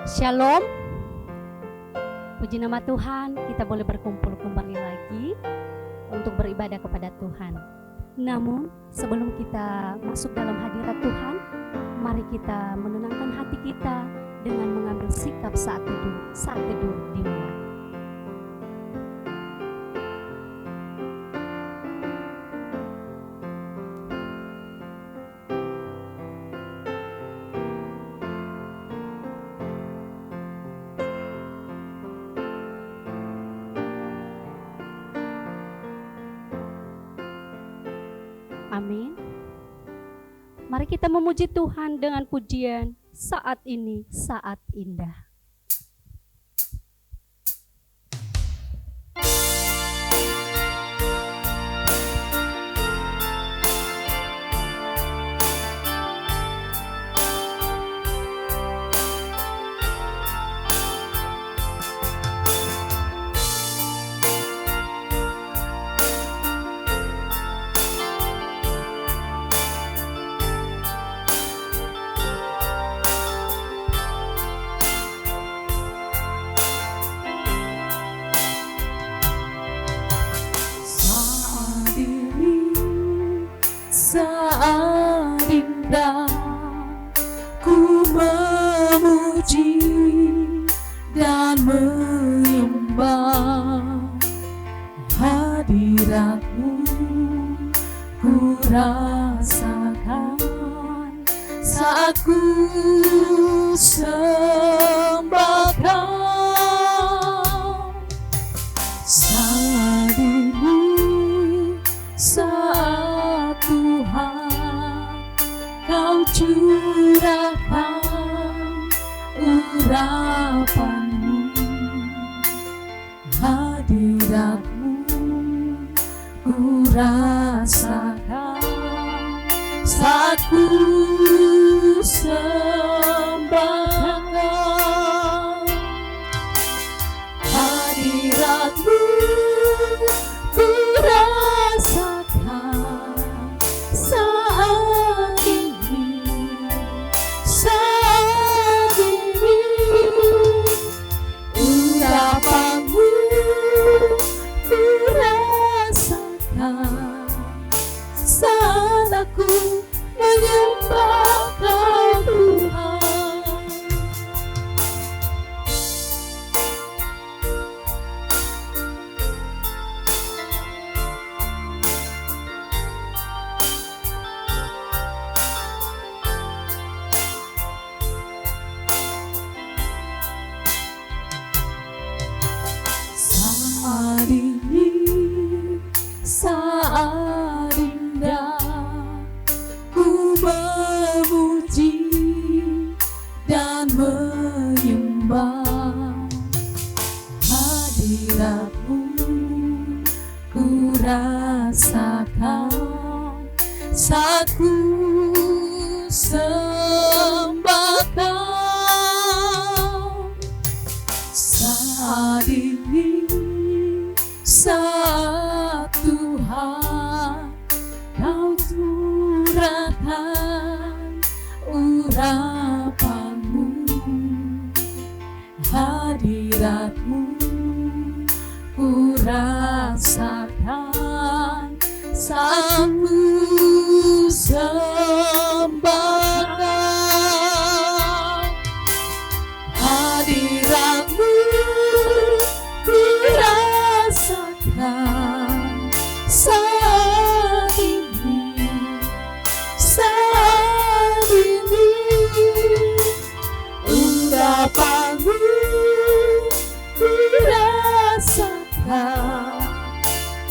Shalom. Puji nama Tuhan, kita boleh berkumpul kembali lagi untuk beribadah kepada Tuhan. Namun sebelum kita masuk dalam hadirat Tuhan, mari kita menenangkan hati kita dengan mengambil sikap saat teduh dimulai. Amin. Mari kita memuji Tuhan dengan pujian saat ini, saat indah. Saat indah ku memuji dan menyembah hadirat-Mu, ku rasakan saat ku sembahkan. Saat ini, saat Tuhan Kau curahkan urapan-Mu, hadirat-Mu ku rasakan saat ku sembahkan. Hadirat-Mu ku rasakan saat ini, saat ini. Urapan-Mu ku rasakan saat aku menyembah Kau Tuhan. Saat ini, saat indah ku memuji dan menyembah hadirat-Mu, ku rasakan saat ku sembahkan. Saat ini, saat Tuhan Kau curahkan urapan-Mu, hadirat-Mu ku rasakan saat ku sembahkan. Hadirat-Mu ku rasakan saat ini, saat ini. Urapan-Mu ku rasakan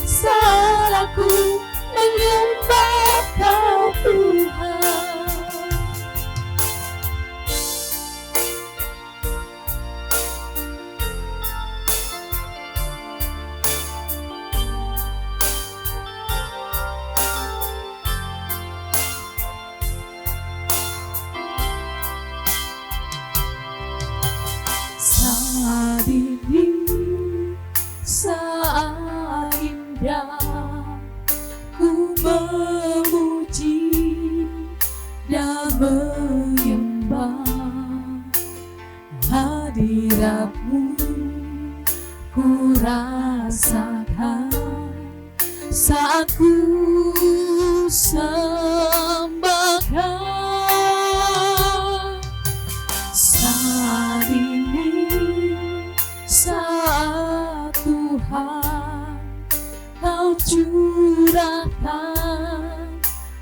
saat aku menyembah Kau Tuhan. hadirat-Mu ku rasakan saat ku sembahkan. Saat ini, saat Tuhan Kau curahkan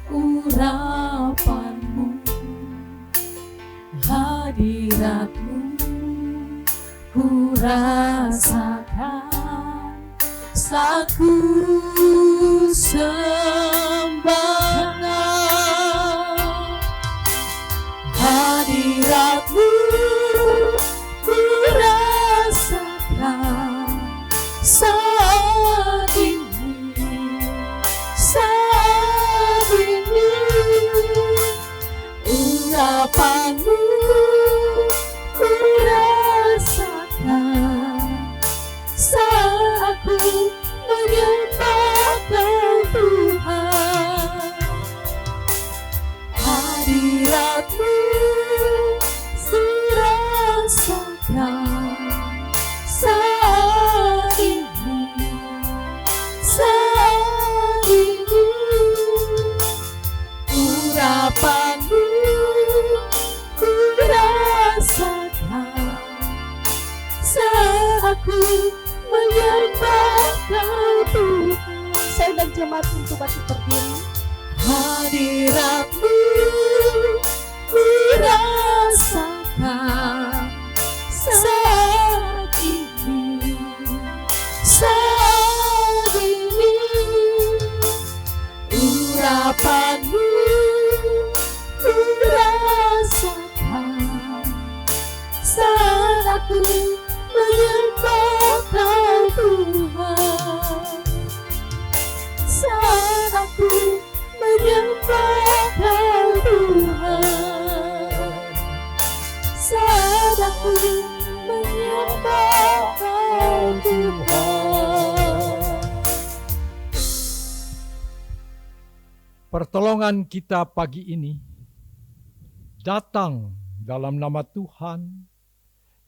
urapan-Mu, hadirat-Mu ku rasakan saat ku sembahkan. Hadirat-Mu ku rasakan saat ini, saat ini. Urapan-Mu ku rasakan saat ku menyembah Kau Tuhan. Hadirat-Mu serasakan saat ini, saat ini. Urapan-Mu ku rasakan saat ku menyembah Kau Tuhan. Saya dan jemaat untuk bangkit berdiri. Hadirat-Mu ku rasakan saat ini, saat ini. Urapan-Mu ku rasakan saat aku menyembah Kau Tuhan, saat aku menyembah Kau Tuhan, saat aku menyembah Kau Tuhan. Pertolongan kita pagi ini datang dalam nama Tuhan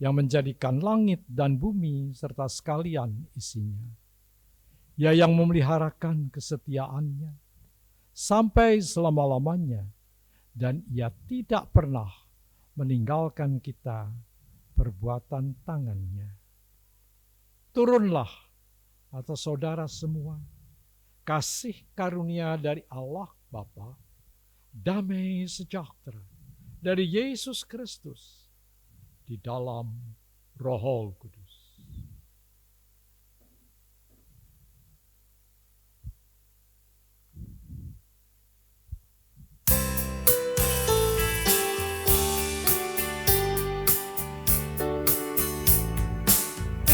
yang menjadikan langit dan bumi serta sekalian isinya. Ia yang memeliharakan kesetiaannya sampai selama-lamanya, dan Ia tidak pernah meninggalkan kita perbuatan tangannya. Turunlah atas saudara semua kasih karunia dari Allah Bapa, damai sejahtera dari Yesus Kristus di dalam Roh Kudus.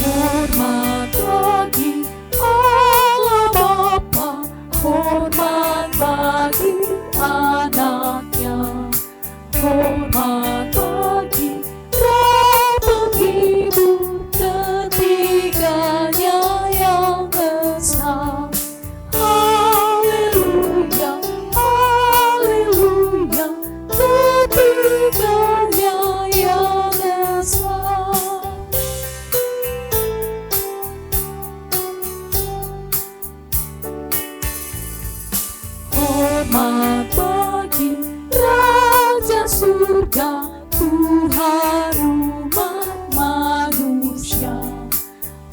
Hormat bagi Allah Bapa, hormat bagi anaknya, hormat bagi Roh penghibur ketiganya yang esa. Haleluya, haleluya, ketiganya yang esa. Hormat bagi Raja Surga, Tuhan umat manusia.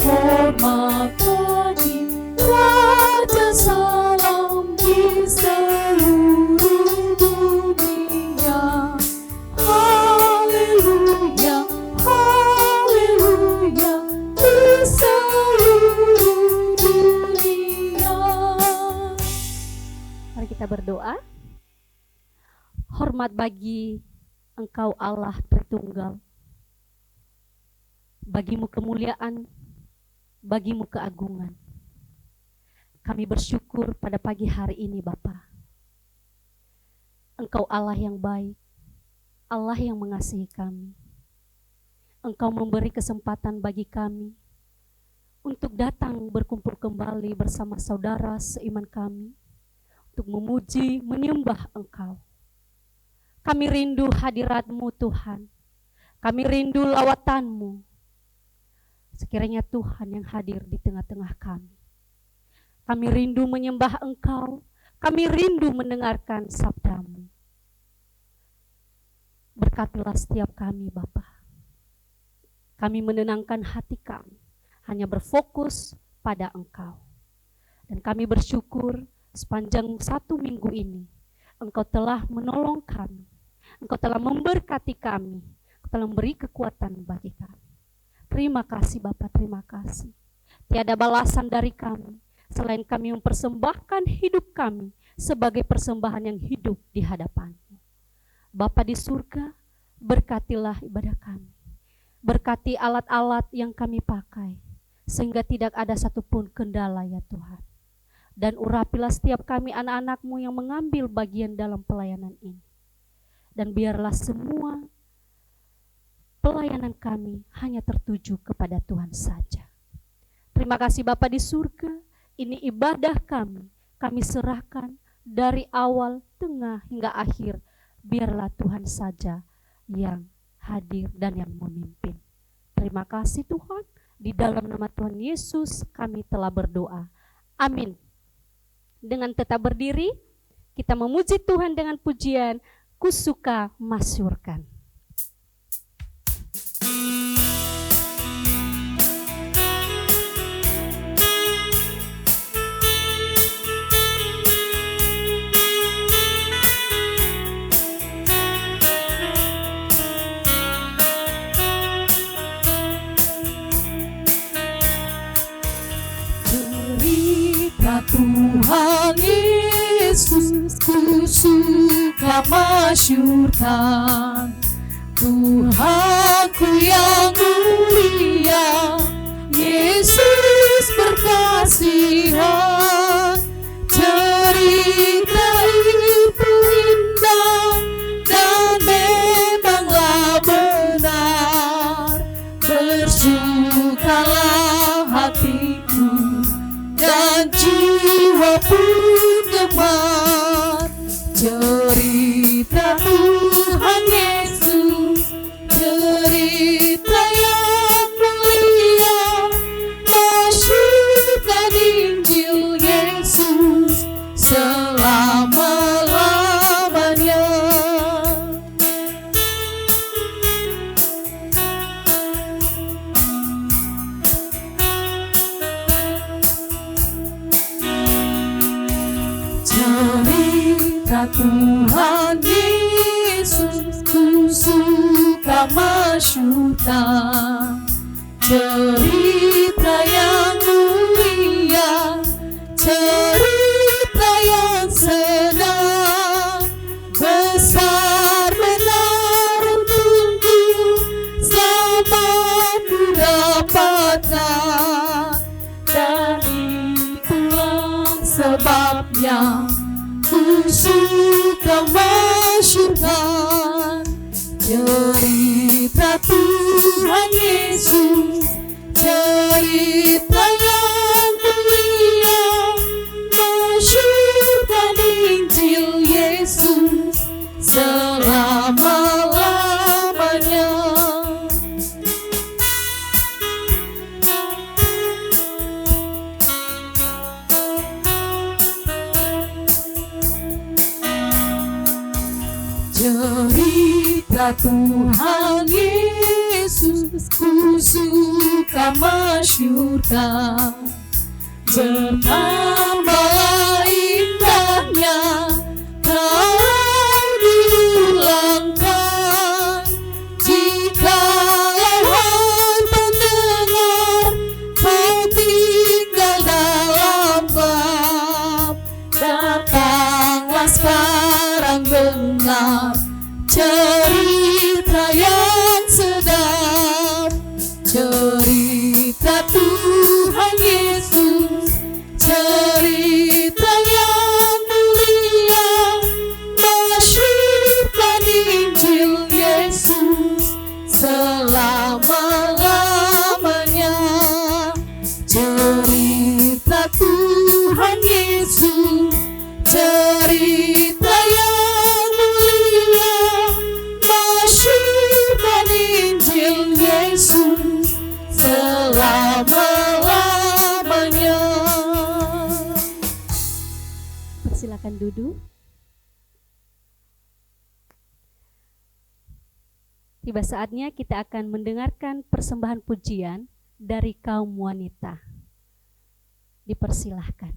Hormat bagi Raja Salam di seluruh dunia. Haleluya, haleluya, di seluruh dunia. Mari kita berdoa. Hormat bagi Engkau Allah Tritunggal. Bagimu kemuliaan, bagimu keagungan. Kami bersyukur pada pagi hari ini Bapa. Engkau Allah yang baik, Allah yang mengasihi kami. Engkau memberi kesempatan bagi kami untuk datang berkumpul kembali bersama saudara seiman kami, untuk memuji, menyembah Engkau. Kami rindu hadirat-Mu Tuhan. Kami rindu lawatan-Mu. Sekiranya Tuhan yang hadir di tengah-tengah kami. Kami rindu menyembah Engkau. Kami rindu mendengarkan sabda-Mu. Berkatilah setiap kami, Bapa. Kami menenangkan hati kami, hanya berfokus pada Engkau. Dan kami bersyukur sepanjang 1 minggu ini, Engkau telah menolong kami. Engkau telah memberkati kami. Engkau telah memberi kekuatan bagi kami. Terima kasih Bapa, terima kasih. Tiada balasan dari kami, selain kami mempersembahkan hidup kami sebagai persembahan yang hidup di hadapan-Mu. Bapa di surga, berkatilah ibadah kami. Berkati alat-alat yang kami pakai, sehingga tidak ada satupun kendala ya Tuhan. Dan urapilah setiap kami anak-anak-Mu yang mengambil bagian dalam pelayanan ini. Dan biarlah semua pelayanan kami hanya tertuju kepada Tuhan saja. Terima kasih Bapa di surga, ini ibadah kami serahkan dari awal, tengah, hingga akhir. Biarlah Tuhan saja yang hadir dan yang memimpin. Terima kasih Tuhan, di dalam nama Tuhan Yesus kami telah berdoa. Amin. Dengan tetap berdiri, kita memuji Tuhan dengan pujian Kusuka Masyurkan. Tuhan Yesus, ku suka masyurkan Tuhanku yang mulia, Yesus berkasihan. Cerita itu indah dan memanglah benar. Bersukalah hatiku dan jiwa pun gemar. Cerita Tuhan Yesus, cerita yang mulia, masyurkan Injil Yesus selama-lamanya. Cerita Tuhan Yesus, ku suka masyurkan. Cerita yang mulia, cerita yang senang, besar benar untukku selamat kudapatkan. Dan itulah sebabnya ku suka masyurkan. Cerita Tuhan Yesus, cerita yang mulia, masyurkan Injil Yesus selama-lamanya. Cerita Tuhan Yesus, ku suka masyurkan. Bertambah indahnya kalau diulangkan. Jika lawan pendengar kau tinggal dalam bab, datanglah sekarang dengar cerita yang sedap. Cerita Tuhan Yesus, cerita yang mulia, masyurkan Injil Yesus selama-lamanya. Cerita Tuhan Yesus, cerita yang mulia, masyurkan Injil Injil Yesus selama-lamanya. Silakan duduk. Tiba saatnya kita akan mendengarkan persembahan pujian dari kaum wanita. Dipersilahkan.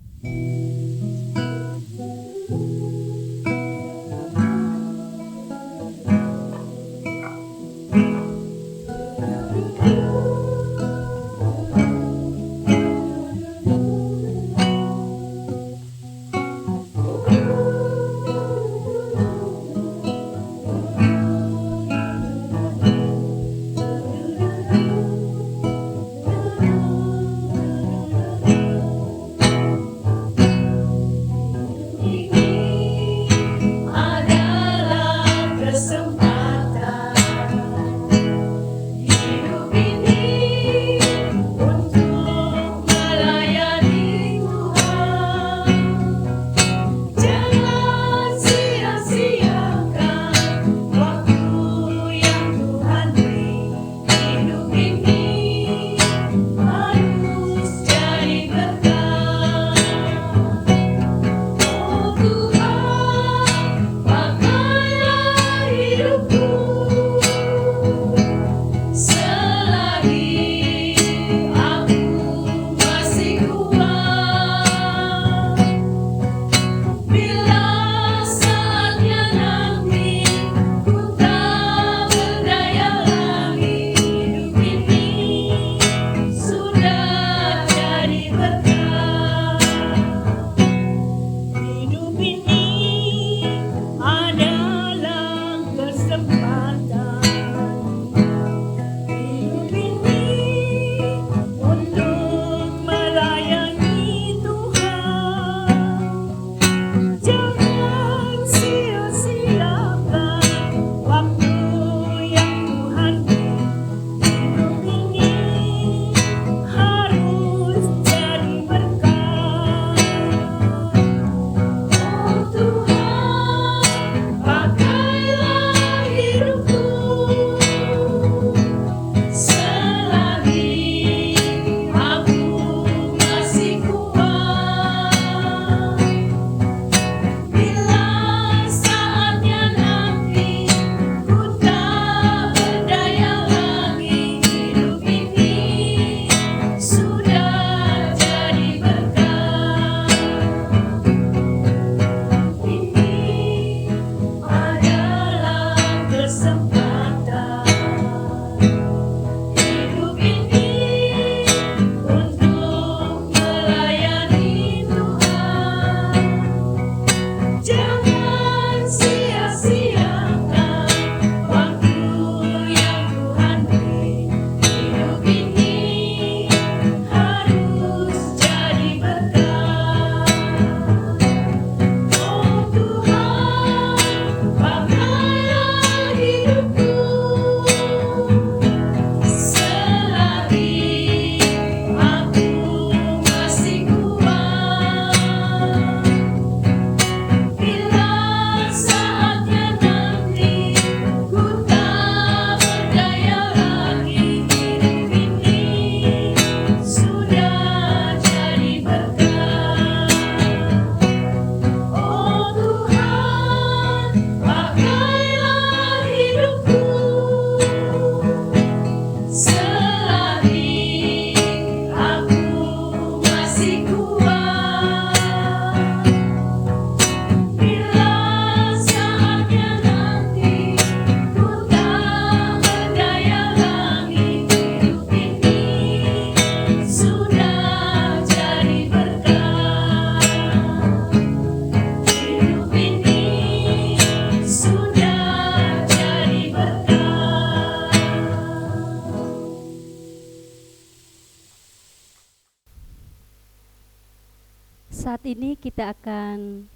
Saat ini kita akan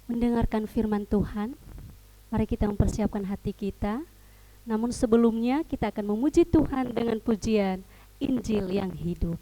mendengarkan firman Tuhan. Mari kita mempersiapkan hati kita. Namun sebelumnya kita akan memuji Tuhan dengan pujian Injil yang hidup.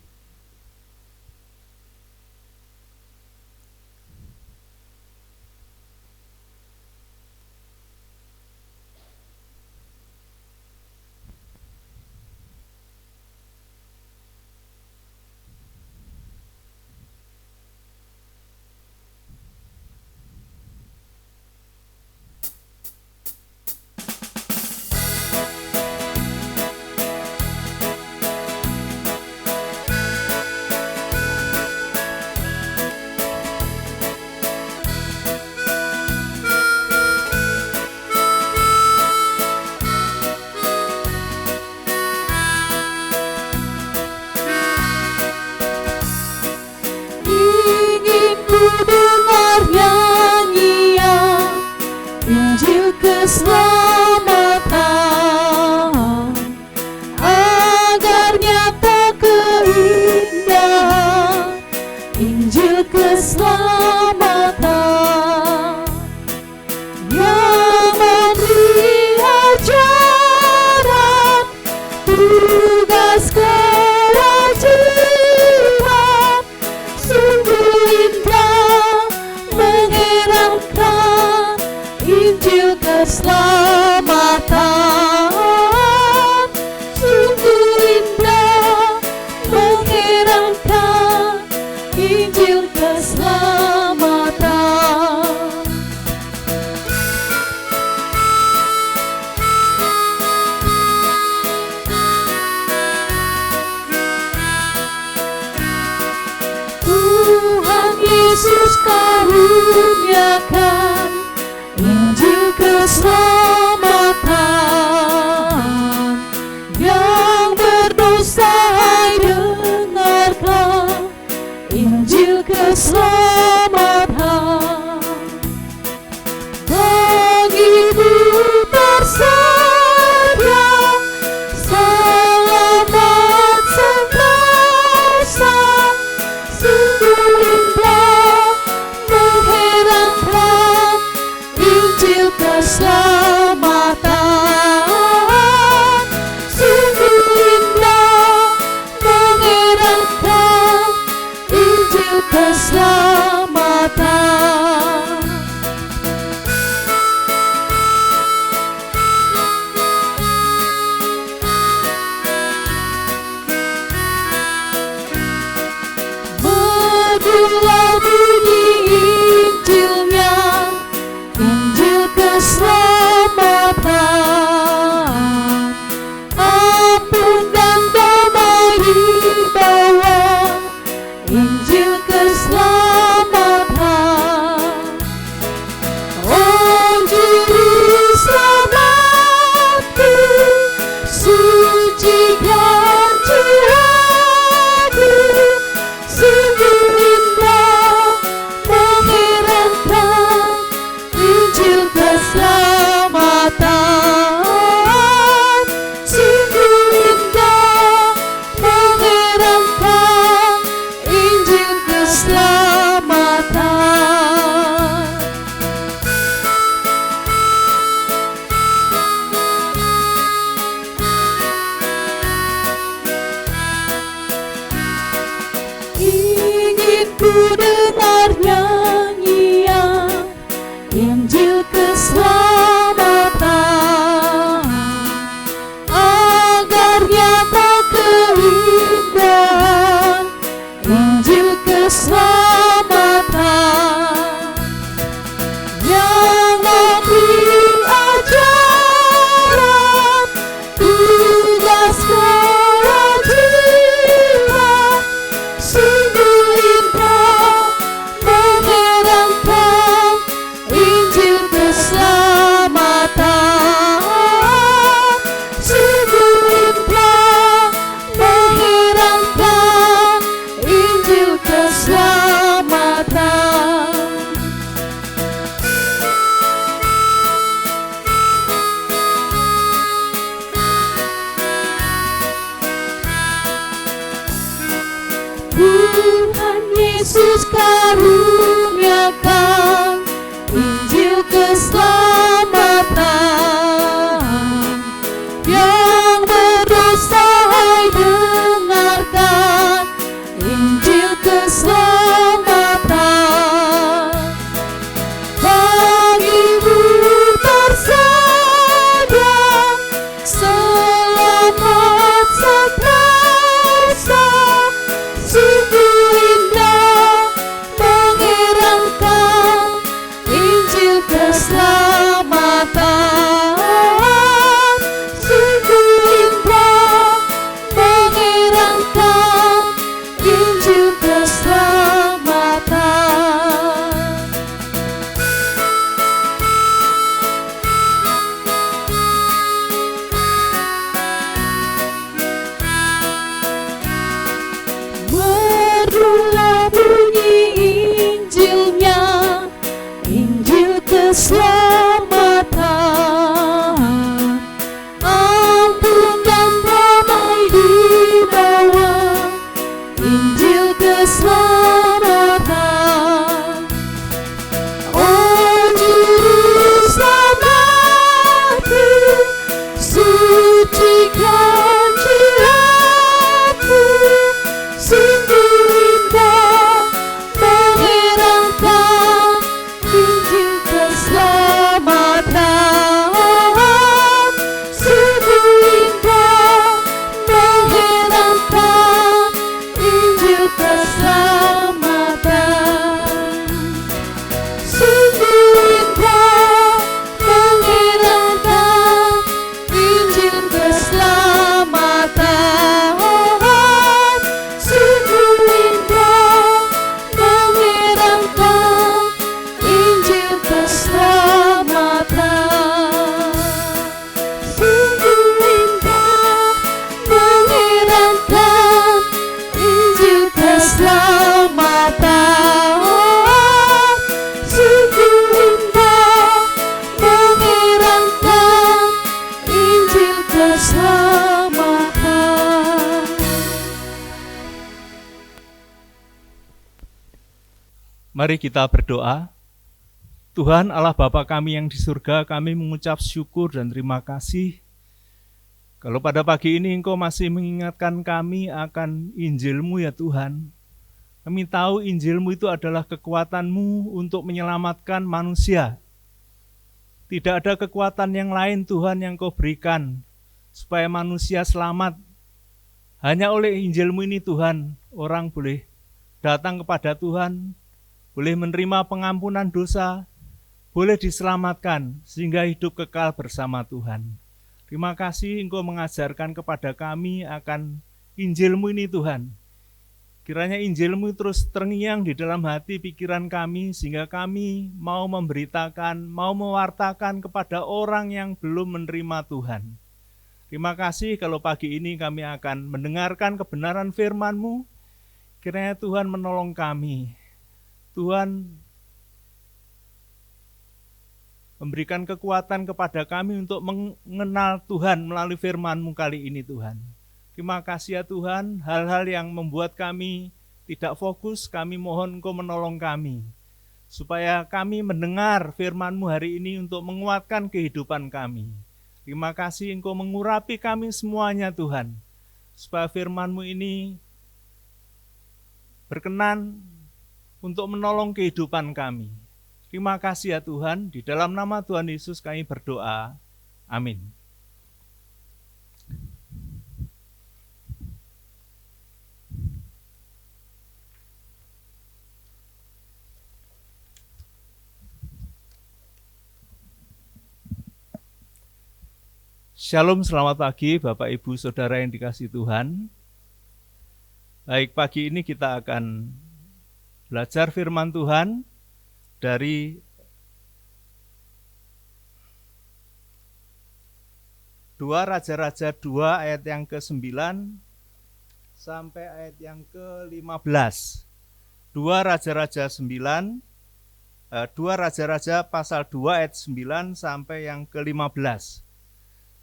tugas kewajiban, sungguh indah mengherankan Injil keselamatan, sungguh indah mengherankan Injil keselamatan. Tuhan Yesus karuniakan Injil keselamatan, yang berdosa hai dengarkan Injil keselamatan. Bagimu tersedia selamat sentosa, sungguh indah mengherankan Injil keselamatan, sungguh indah mengherankan Injil keselamatan. Merdulah bunyi Injilnya, Injil keselamatan, ampun dan damai dibawa Injil keselamatan. Oh Juru Selamatku, sucikan jiwaku, sungguh indah mengherankan Injil keselamatan, sungguh indah mengherankan Injil keselamatan. Ingin ku dengar nyanyian Injil keselamatan, agar nyata keindahan Injil keselamatan, yang memberi ajaran tugas kewajiban, sungguh indah mengherankan Injil keselamatan, sungguh indah mengherankan Injil keselamatan. Tuhan Yesus karuniakan Injil keselamatan, yang berdosa hai dengarkan Injil keselamatan. Bagimu tersedia selamat sentosa, sungguh indah mengherankan Injil keselamatan, sungguh indah mengherankan Injil keselamatan. Merdulah bunyi Injilnya, Injil keselamatan, ampun dan damai dibawa Injil keselamatan. Oh Juru Selamatku, sucikan Mari kita berdoa. Tuhan Allah Bapa kami yang di surga, kami mengucap syukur dan terima kasih kalau pada pagi ini Engkau masih mengingatkan kami akan Injil-Mu ya Tuhan. Kami tahu Injil-Mu itu adalah kekuatan-Mu untuk menyelamatkan manusia. Tidak ada kekuatan yang lain Tuhan yang Kau berikan supaya manusia selamat. Hanya oleh Injil-Mu ini Tuhan, orang boleh datang kepada Tuhan, boleh menerima pengampunan dosa, boleh diselamatkan sehingga hidup kekal bersama Tuhan. Terima kasih Engkau mengajarkan kepada kami akan Injil-Mu ini Tuhan. Kiranya Injil-Mu terus terngiang di dalam hati pikiran kami sehingga kami mau memberitakan, mau mewartakan kepada orang yang belum menerima Tuhan. Terima kasih kalau pagi ini kami akan mendengarkan kebenaran firman-Mu. Kiranya Tuhan menolong kami. Tuhan memberikan kekuatan kepada kami untuk mengenal Tuhan melalui firman-Mu kali ini Tuhan. Terima kasih ya Tuhan, hal-hal yang membuat kami tidak fokus, kami mohon Engkau menolong kami. Supaya kami mendengar firman-Mu hari ini untuk menguatkan kehidupan kami. Terima kasih Engkau mengurapi kami semuanya Tuhan. Supaya firman-Mu ini berkenan untuk menolong kehidupan kami. Terima kasih ya Tuhan, di dalam nama Tuhan Yesus kami berdoa. Amin. Shalom, selamat pagi Bapak Ibu Saudara yang dikasihi Tuhan. Baik, pagi ini kita akan belajar firman Tuhan dari Dua Raja-Raja 2 ayat yang ke-9 sampai ayat yang ke-15. Dua Raja-Raja pasal 2 ayat 9 sampai yang ke-15.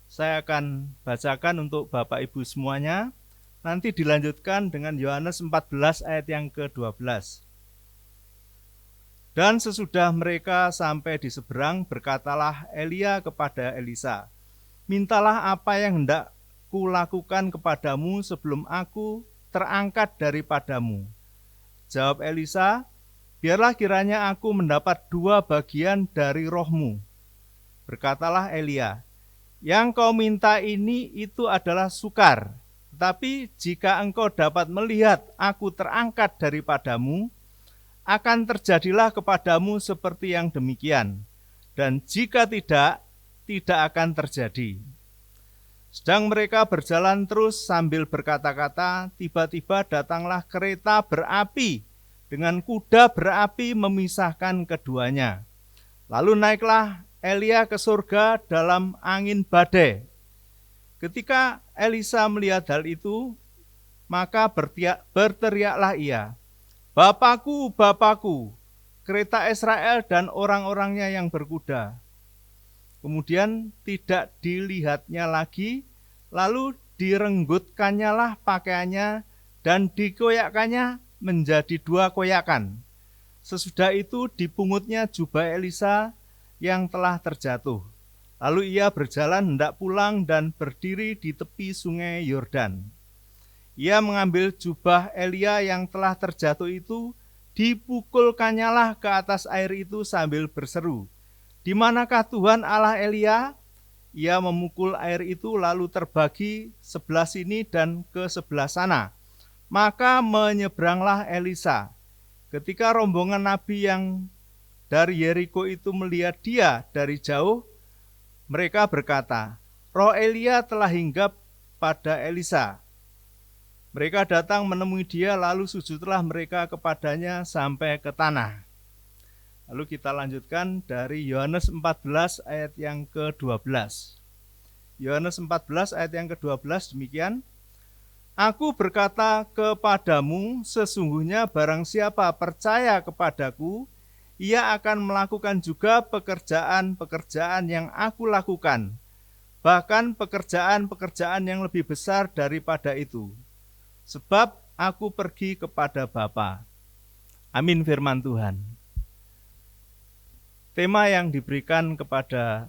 Saya akan bacakan untuk Bapak Ibu semuanya. Nanti dilanjutkan dengan Yohanes 14 ayat yang ke-12. Dan sesudah mereka sampai di seberang, berkatalah Elia kepada Elisa, mintalah apa yang hendak kulakukan kepadamu sebelum aku terangkat daripadamu. Jawab Elisa, biarlah kiranya aku mendapat 2 bagian dari rohmu. Berkatalah Elia, yang kau minta ini itu adalah sukar, tetapi jika engkau dapat melihat aku terangkat daripadamu, akan terjadilah kepadamu seperti yang demikian, dan jika tidak, tidak akan terjadi. Sedang mereka berjalan terus sambil berkata-kata, tiba-tiba datanglah kereta berapi dengan kuda berapi memisahkan keduanya. Lalu naiklah Elia ke surga dalam angin badai. Ketika Elisa melihat hal itu, maka berteriaklah ia, Bapakku, Bapakku, kereta Israel dan orang-orangnya yang berkuda. Kemudian tidak dilihatnya lagi, lalu direnggutkannya lah pakaiannya dan dikoyakkannya menjadi 2 koyakan. Sesudah itu dipungutnya jubah Elisa yang telah terjatuh. Lalu ia berjalan hendak pulang dan berdiri di tepi sungai Yordan. Ia mengambil jubah Elia yang telah terjatuh itu, dipukulkannya lah ke atas air itu sambil berseru, di manakah Tuhan Allah Elia? Ia memukul air itu lalu terbagi sebelah sini dan ke sebelah sana. Maka menyeberanglah Elisa. Ketika rombongan nabi yang dari Yeriko itu melihat dia dari jauh, mereka berkata, Roh Elia telah hinggap pada Elisa. Mereka datang menemui dia, lalu sujudlah mereka kepadanya sampai ke tanah. Lalu kita lanjutkan dari Yohanes 14 ayat yang ke-12. Yohanes 14 ayat yang ke-12 demikian, Aku berkata kepadamu, sesungguhnya barang siapa percaya kepadaku, ia akan melakukan juga pekerjaan-pekerjaan yang aku lakukan, bahkan pekerjaan-pekerjaan yang lebih besar daripada itu. Sebab aku pergi kepada Bapa. Amin firman Tuhan. Tema yang diberikan kepada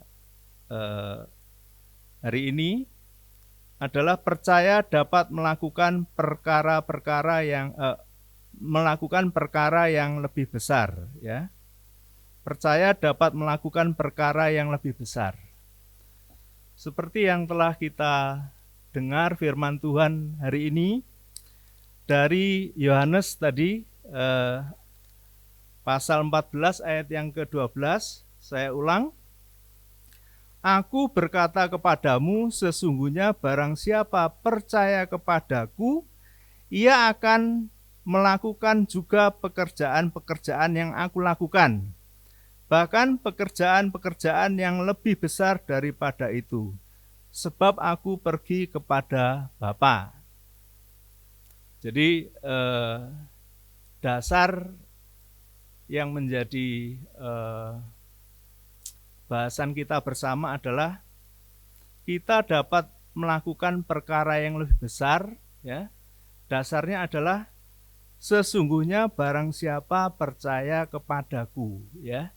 hari ini adalah percaya dapat melakukan perkara-perkara yang lebih besar, ya. Percaya dapat melakukan perkara yang lebih besar. Seperti yang telah kita dengar firman Tuhan hari ini dari Yohanes tadi, pasal 14 ayat yang ke-12, saya ulang. Aku berkata kepadamu, sesungguhnya barang siapa percaya kepadaku, ia akan melakukan juga pekerjaan-pekerjaan yang aku lakukan. Bahkan pekerjaan-pekerjaan yang lebih besar daripada itu, sebab aku pergi kepada Bapa. Jadi dasar yang menjadi bahasan kita bersama adalah kita dapat melakukan perkara yang lebih besar, ya. Dasarnya adalah sesungguhnya barang siapa percaya kepadaku, ya.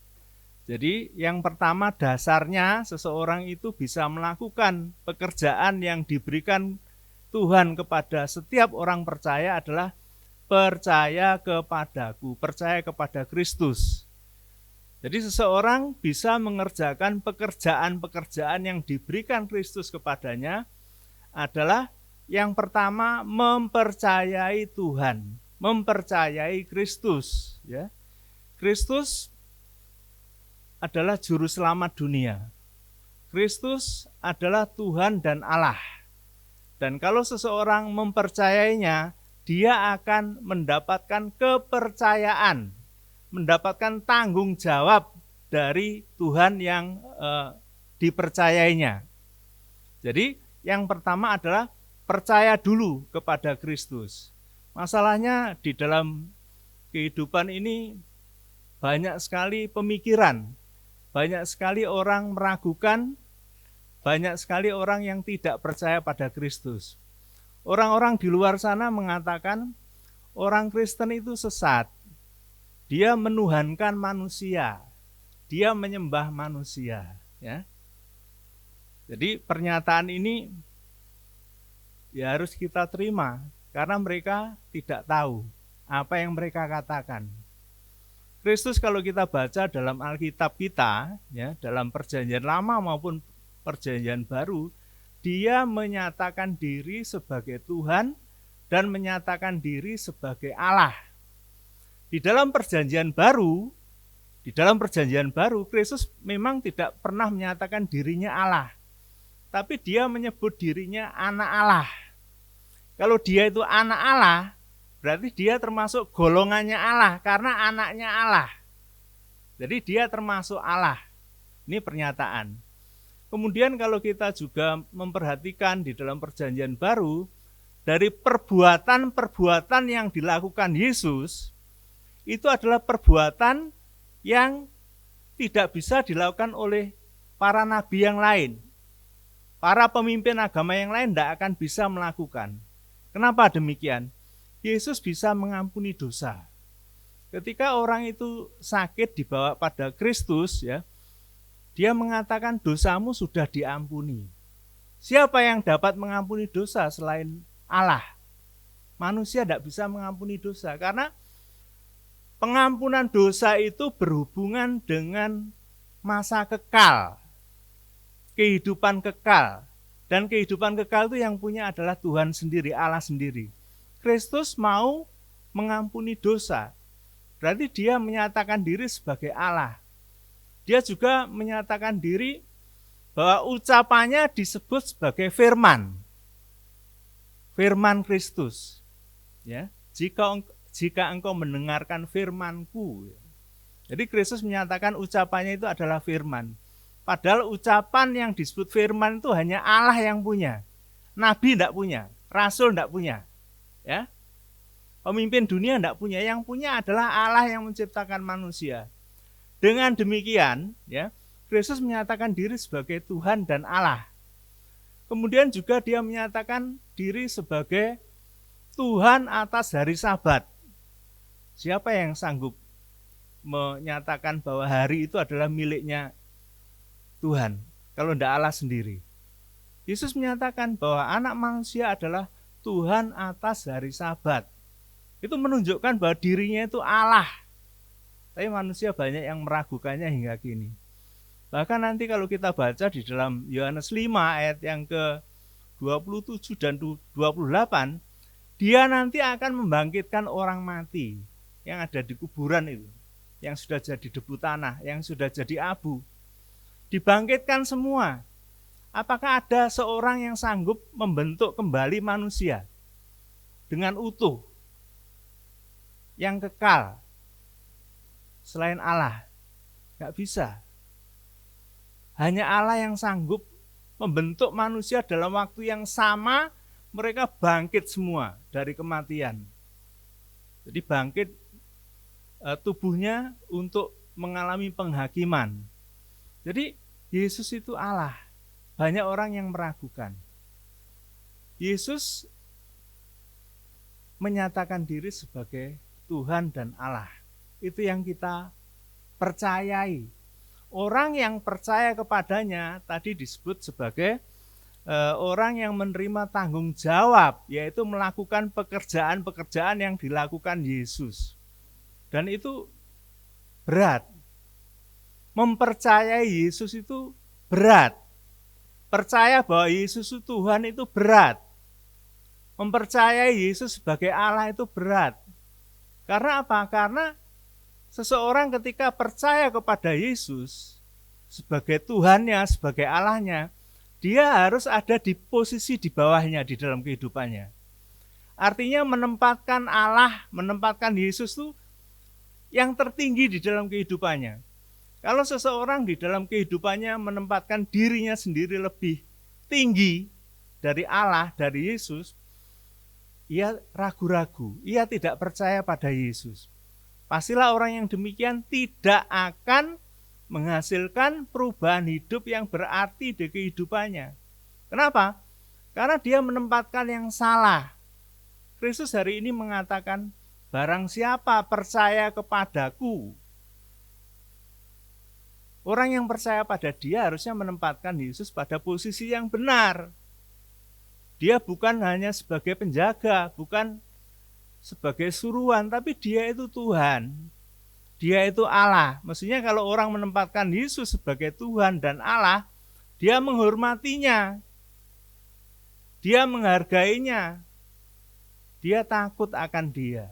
Jadi yang pertama dasarnya seseorang itu bisa melakukan pekerjaan yang diberikan Tuhan kepada setiap orang percaya adalah percaya kepadaku, percaya kepada Kristus. Jadi seseorang bisa mengerjakan pekerjaan-pekerjaan yang diberikan Kristus kepadanya adalah yang pertama mempercayai Tuhan, mempercayai Kristus, ya. Kristus adalah juru selamat dunia. Kristus adalah Tuhan dan Allah. Dan kalau seseorang mempercayainya, dia akan mendapatkan kepercayaan, mendapatkan tanggung jawab dari Tuhan yang dipercayainya. Jadi yang pertama adalah percaya dulu kepada Kristus. Masalahnya di dalam kehidupan ini banyak sekali pemikiran, banyak sekali orang meragukan, banyak sekali orang yang tidak percaya pada Kristus. Orang-orang di luar sana mengatakan orang Kristen itu sesat. Dia menuhankan manusia. Dia menyembah manusia, ya. Jadi pernyataan ini ya harus kita terima karena mereka tidak tahu apa yang mereka katakan. Kristus kalau kita baca dalam Alkitab kita, ya, dalam Perjanjian Lama maupun Perjanjian Baru, dia menyatakan diri sebagai Tuhan dan menyatakan diri sebagai Allah. Di dalam Perjanjian Baru, Kristus memang tidak pernah menyatakan dirinya Allah, tapi dia menyebut dirinya anak Allah. Kalau dia itu anak Allah, berarti dia termasuk golongannya Allah karena anaknya Allah. Jadi dia termasuk Allah. Ini pernyataan. Kemudian kalau kita juga memperhatikan di dalam Perjanjian Baru, dari perbuatan-perbuatan yang dilakukan Yesus, itu adalah perbuatan yang tidak bisa dilakukan oleh para nabi yang lain. Para pemimpin agama yang lain tidak akan bisa melakukan. Kenapa demikian? Yesus bisa mengampuni dosa. Ketika orang itu sakit dibawa pada Kristus, ya, dia mengatakan dosamu sudah diampuni. Siapa yang dapat mengampuni dosa selain Allah? Manusia tidak bisa mengampuni dosa karena pengampunan dosa itu berhubungan dengan masa kekal, kehidupan kekal. Dan kehidupan kekal itu yang punya adalah Tuhan sendiri, Allah sendiri. Kristus mau mengampuni dosa. Berarti dia menyatakan diri sebagai Allah. Dia juga menyatakan diri bahwa ucapannya disebut sebagai firman. Firman Kristus. Ya, jika engkau mendengarkan firman-Ku. Jadi Kristus menyatakan ucapannya itu adalah firman. Padahal ucapan yang disebut firman itu hanya Allah yang punya. Nabi tidak punya, rasul tidak punya. Ya. Pemimpin dunia tidak punya, yang punya adalah Allah yang menciptakan manusia. Dengan demikian, ya, Kristus menyatakan diri sebagai Tuhan dan Allah. Kemudian juga dia menyatakan diri sebagai Tuhan atas hari Sabat. Siapa yang sanggup menyatakan bahwa hari itu adalah miliknya Tuhan, kalau tidak Allah sendiri? Yesus menyatakan bahwa anak manusia adalah Tuhan atas hari Sabat. Itu menunjukkan bahwa dirinya itu Allah. Tapi manusia banyak yang meragukannya hingga kini. Bahkan nanti kalau kita baca di dalam Yohanes 5 ayat yang ke-27 dan 28, dia nanti akan membangkitkan orang mati yang ada di kuburan itu, yang sudah jadi debu tanah, yang sudah jadi abu. Dibangkitkan semua. Apakah ada seorang yang sanggup membentuk kembali manusia dengan utuh, yang kekal, selain Allah? Gak bisa. Hanya Allah yang sanggup membentuk manusia dalam waktu yang sama, mereka bangkit semua dari kematian. Jadi bangkit tubuhnya untuk mengalami penghakiman. Jadi Yesus itu Allah. Banyak orang yang meragukan. Yesus menyatakan diri sebagai Tuhan dan Allah. Itu yang kita percayai. Orang yang percaya kepadanya tadi disebut sebagai orang yang menerima tanggung jawab, yaitu melakukan pekerjaan-pekerjaan yang dilakukan Yesus. Dan itu berat. Mempercayai Yesus itu berat. Percaya bahwa Yesus itu Tuhan itu berat. Mempercayai Yesus sebagai Allah itu berat. Karena apa? Karena seseorang ketika percaya kepada Yesus sebagai Tuhannya, sebagai Allahnya, dia harus ada di posisi di bawahnya di dalam kehidupannya. Artinya menempatkan Allah, menempatkan Yesus itu yang tertinggi di dalam kehidupannya. Kalau seseorang di dalam kehidupannya menempatkan dirinya sendiri lebih tinggi dari Allah, dari Yesus, ia ragu-ragu, ia tidak percaya pada Yesus. Pastilah orang yang demikian tidak akan menghasilkan perubahan hidup yang berarti di kehidupannya. Kenapa? Karena dia menempatkan yang salah. Kristus hari ini mengatakan, barang siapa percaya kepadaku, orang yang percaya pada dia harusnya menempatkan Yesus pada posisi yang benar. Dia bukan hanya sebagai penjaga, bukan sebagai suruhan, tapi dia itu Tuhan. Dia itu Allah. Maksudnya kalau orang menempatkan Yesus sebagai Tuhan dan Allah, dia menghormatinya. Dia menghargainya. Dia takut akan dia.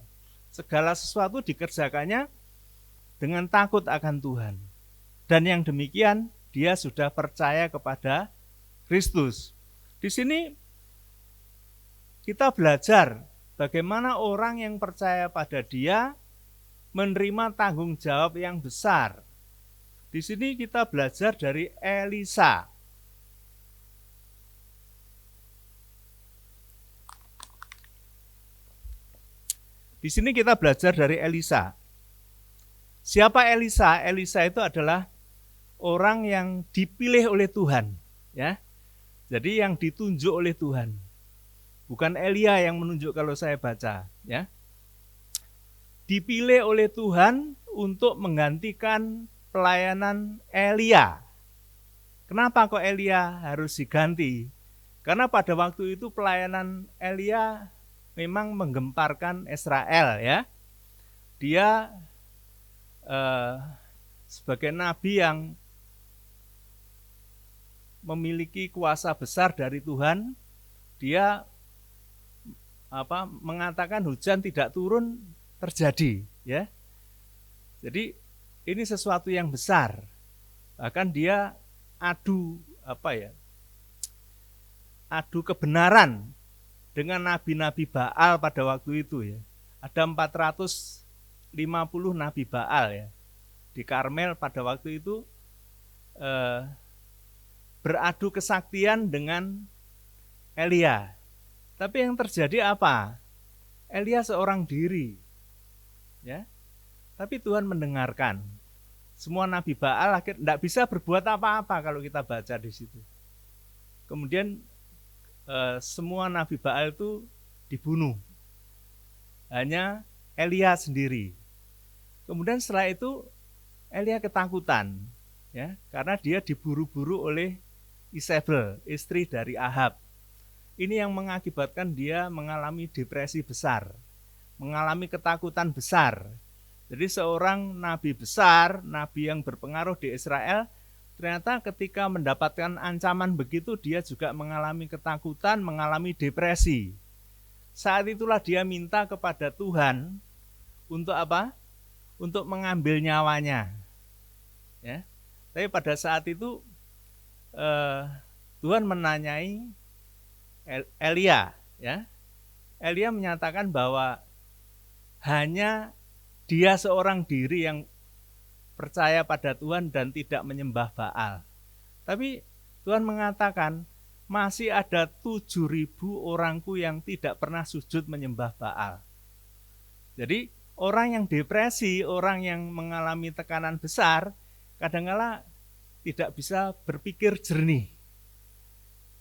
Segala sesuatu dikerjakannya dengan takut akan Tuhan. Dan yang demikian, dia sudah percaya kepada Kristus. Di sini kita belajar bagaimana orang yang percaya pada dia menerima tanggung jawab yang besar. Di sini kita belajar dari Elisa. Di sini kita belajar dari Elisa. Siapa Elisa? Elisa itu adalah orang yang dipilih oleh Tuhan, ya. Jadi yang ditunjuk oleh Tuhan. Bukan Elia yang menunjuk kalau saya baca, ya. Dipilih oleh Tuhan untuk menggantikan pelayanan Elia. Kenapa kok Elia harus diganti? Karena pada waktu itu pelayanan Elia memang menggemparkan Israel, ya. Dia sebagai nabi yang memiliki kuasa besar dari Tuhan, dia mengatakan hujan tidak turun terjadi, ya. Jadi ini sesuatu yang besar. Bahkan dia adu kebenaran dengan nabi-nabi Baal pada waktu itu, ya. Ada 450 nabi Baal, ya. Di Karmel pada waktu itu beradu kesaktian dengan Elia. Tapi yang terjadi apa? Elia seorang diri, ya. Tapi Tuhan mendengarkan. Semua nabi Baal akhirnya tidak bisa berbuat apa-apa kalau kita baca di situ. Kemudian semua nabi Baal itu dibunuh. Hanya Elia sendiri. Kemudian setelah itu Elia ketakutan, ya, karena dia diburu-buru oleh Isabel, istri dari Ahab. Ini yang mengakibatkan dia mengalami depresi besar, mengalami ketakutan besar. Jadi seorang nabi besar, nabi yang berpengaruh di Israel, ternyata ketika mendapatkan ancaman begitu, dia juga mengalami ketakutan, mengalami depresi. Saat itulah dia minta kepada Tuhan untuk apa? Untuk mengambil nyawanya. Ya. Tapi pada saat itu Tuhan menanyai Elia, ya. Elia menyatakan bahwa hanya dia seorang diri yang percaya pada Tuhan dan tidak menyembah Baal. Tapi Tuhan mengatakan masih ada 7.000 orangku yang tidak pernah sujud menyembah Baal. Jadi orang yang depresi, orang yang mengalami tekanan besar, kadang-kala tidak bisa berpikir jernih.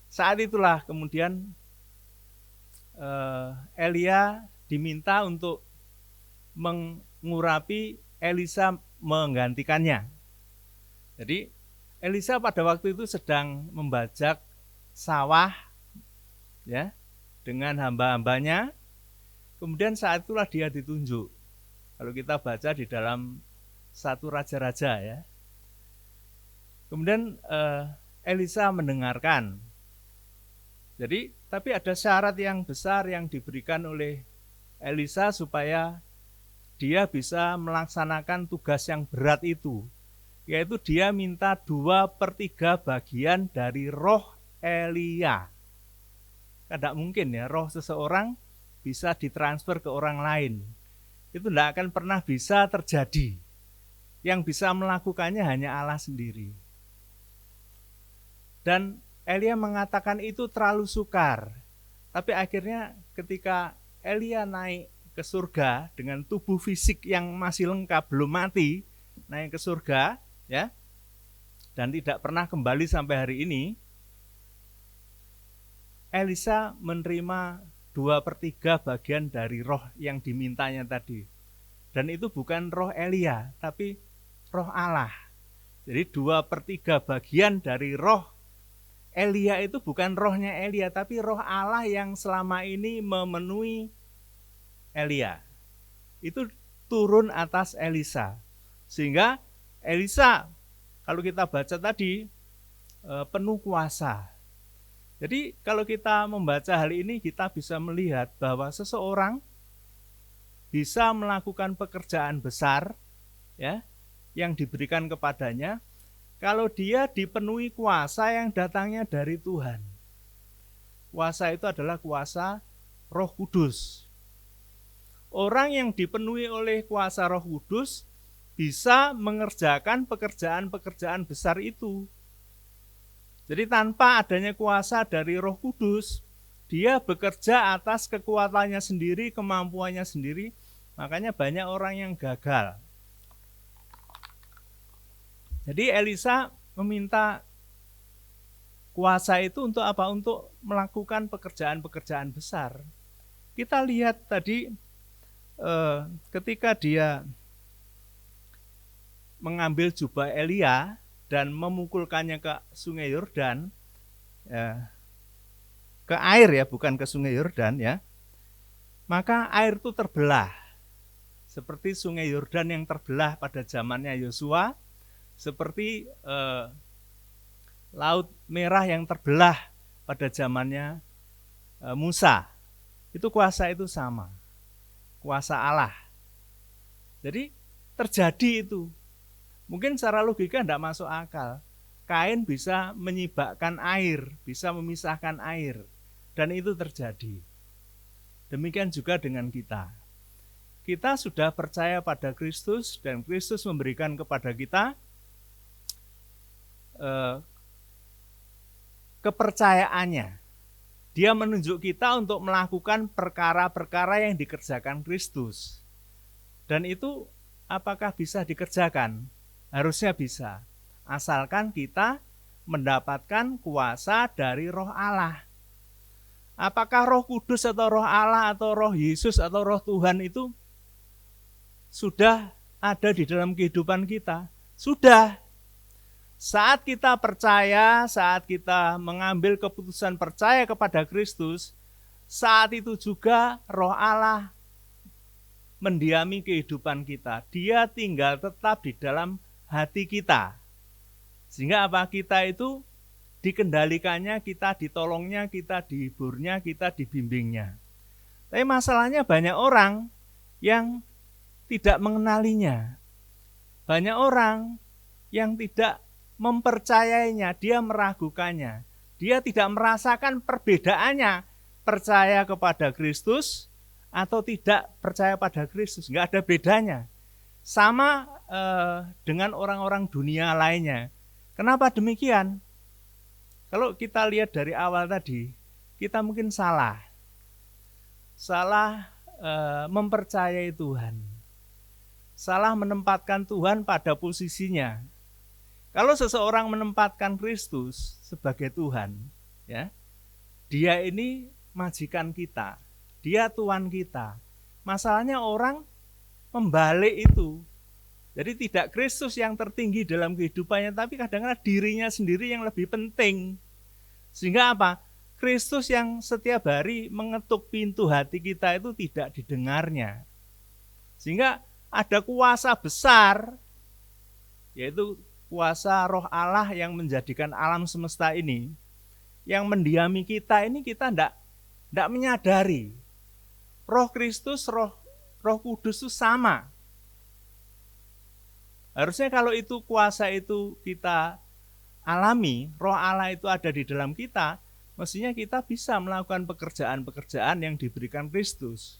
Saat itulah kemudian Elia diminta untuk mengurapi Elisa menggantikannya. Jadi Elisa pada waktu itu sedang membajak sawah, ya, dengan hamba-hambanya. Kemudian saat itulah dia ditunjuk. Kalau kita baca di dalam 1 Raja-Raja, ya. Kemudian Elisa mendengarkan. Jadi, tapi ada syarat yang besar yang diberikan oleh Elisa supaya dia bisa melaksanakan tugas yang berat itu, yaitu dia minta 2/3 bagian dari roh Elia. Tidak mungkin ya roh seseorang bisa ditransfer ke orang lain. Itu tidak akan pernah bisa terjadi. Yang bisa melakukannya hanya Allah sendiri. Dan Elia mengatakan itu terlalu sukar. Tapi akhirnya ketika Elia naik ke surga dengan tubuh fisik yang masih lengkap, belum mati, naik ke surga, ya, dan tidak pernah kembali sampai hari ini, Elisa menerima 2/3 bagian dari roh yang dimintanya tadi. Dan itu bukan roh Elia, tapi roh Allah. Jadi 2/3 bagian dari roh Elia itu bukan rohnya Elia, tapi roh Allah yang selama ini memenuhi Elia. Itu turun atas Elisa. Sehingga Elisa, kalau kita baca tadi, penuh kuasa. Jadi kalau kita membaca hal ini, kita bisa melihat bahwa seseorang bisa melakukan pekerjaan besar, ya, yang diberikan kepadanya, kalau dia dipenuhi kuasa yang datangnya dari Tuhan. Kuasa itu adalah kuasa Roh Kudus. Orang yang dipenuhi oleh kuasa Roh Kudus bisa mengerjakan pekerjaan-pekerjaan besar itu. Jadi tanpa adanya kuasa dari Roh Kudus, dia bekerja atas kekuatannya sendiri, kemampuannya sendiri. Makanya banyak orang yang gagal. Jadi Elisa meminta kuasa itu untuk apa? Untuk melakukan pekerjaan-pekerjaan besar. Kita lihat tadi ketika dia mengambil jubah Elia dan memukulkannya ke sungai Yordan, ke air ya, bukan ke sungai Yordan ya, maka air itu terbelah. Seperti sungai Yordan yang terbelah pada zamannya Yosua, seperti Laut Merah yang terbelah pada zamannya Musa. Itu kuasa itu sama, kuasa Allah. Jadi terjadi itu. Mungkin secara logika tidak masuk akal. Kain bisa menyibakkan air, bisa memisahkan air. Dan itu terjadi. Demikian juga dengan kita. Kita sudah percaya pada Kristus dan Kristus memberikan kepada kita kepercayaannya. Dia menunjuk kita untuk melakukan perkara-perkara yang dikerjakan Kristus. Dan itu apakah bisa dikerjakan? Harusnya bisa. Asalkan kita mendapatkan kuasa dari Roh Allah. Apakah Roh Kudus atau Roh Allah atau Roh Yesus atau Roh Tuhan itu sudah ada di dalam kehidupan kita? Sudah. Saat kita percaya, saat kita mengambil keputusan percaya kepada Kristus, saat itu juga Roh Allah mendiami kehidupan kita. Dia tinggal tetap di dalam hati kita. Sehingga apa? Kita itu dikendalikannya, kita ditolongnya, kita dihiburnya, kita dibimbingnya. Tapi masalahnya banyak orang yang tidak mengenalinya. Banyak orang yang tidak mempercayainya, dia meragukannya. Dia tidak merasakan perbedaannya percaya kepada Kristus atau tidak percaya pada Kristus. Enggak ada bedanya. Sama dengan orang-orang dunia lainnya. Kenapa demikian? Kalau kita lihat dari awal tadi, kita mungkin salah mempercayai Tuhan, salah menempatkan Tuhan pada posisinya. Kalau seseorang menempatkan Kristus sebagai Tuhan, ya, dia ini majikan kita, dia Tuhan kita. Masalahnya orang membalik itu. Jadi tidak Kristus yang tertinggi dalam kehidupannya, tapi kadang-kadang dirinya sendiri yang lebih penting. Sehingga apa? Kristus yang setiap hari mengetuk pintu hati kita itu tidak didengarnya. Sehingga ada kuasa besar, yaitu kuasa Roh Allah yang menjadikan alam semesta ini, yang mendiami kita ini kita tidak menyadari. Roh Kristus, Roh Kudus itu sama. Harusnya kalau itu kuasa itu kita alami, Roh Allah itu ada di dalam kita, mestinya kita bisa melakukan pekerjaan-pekerjaan yang diberikan Kristus.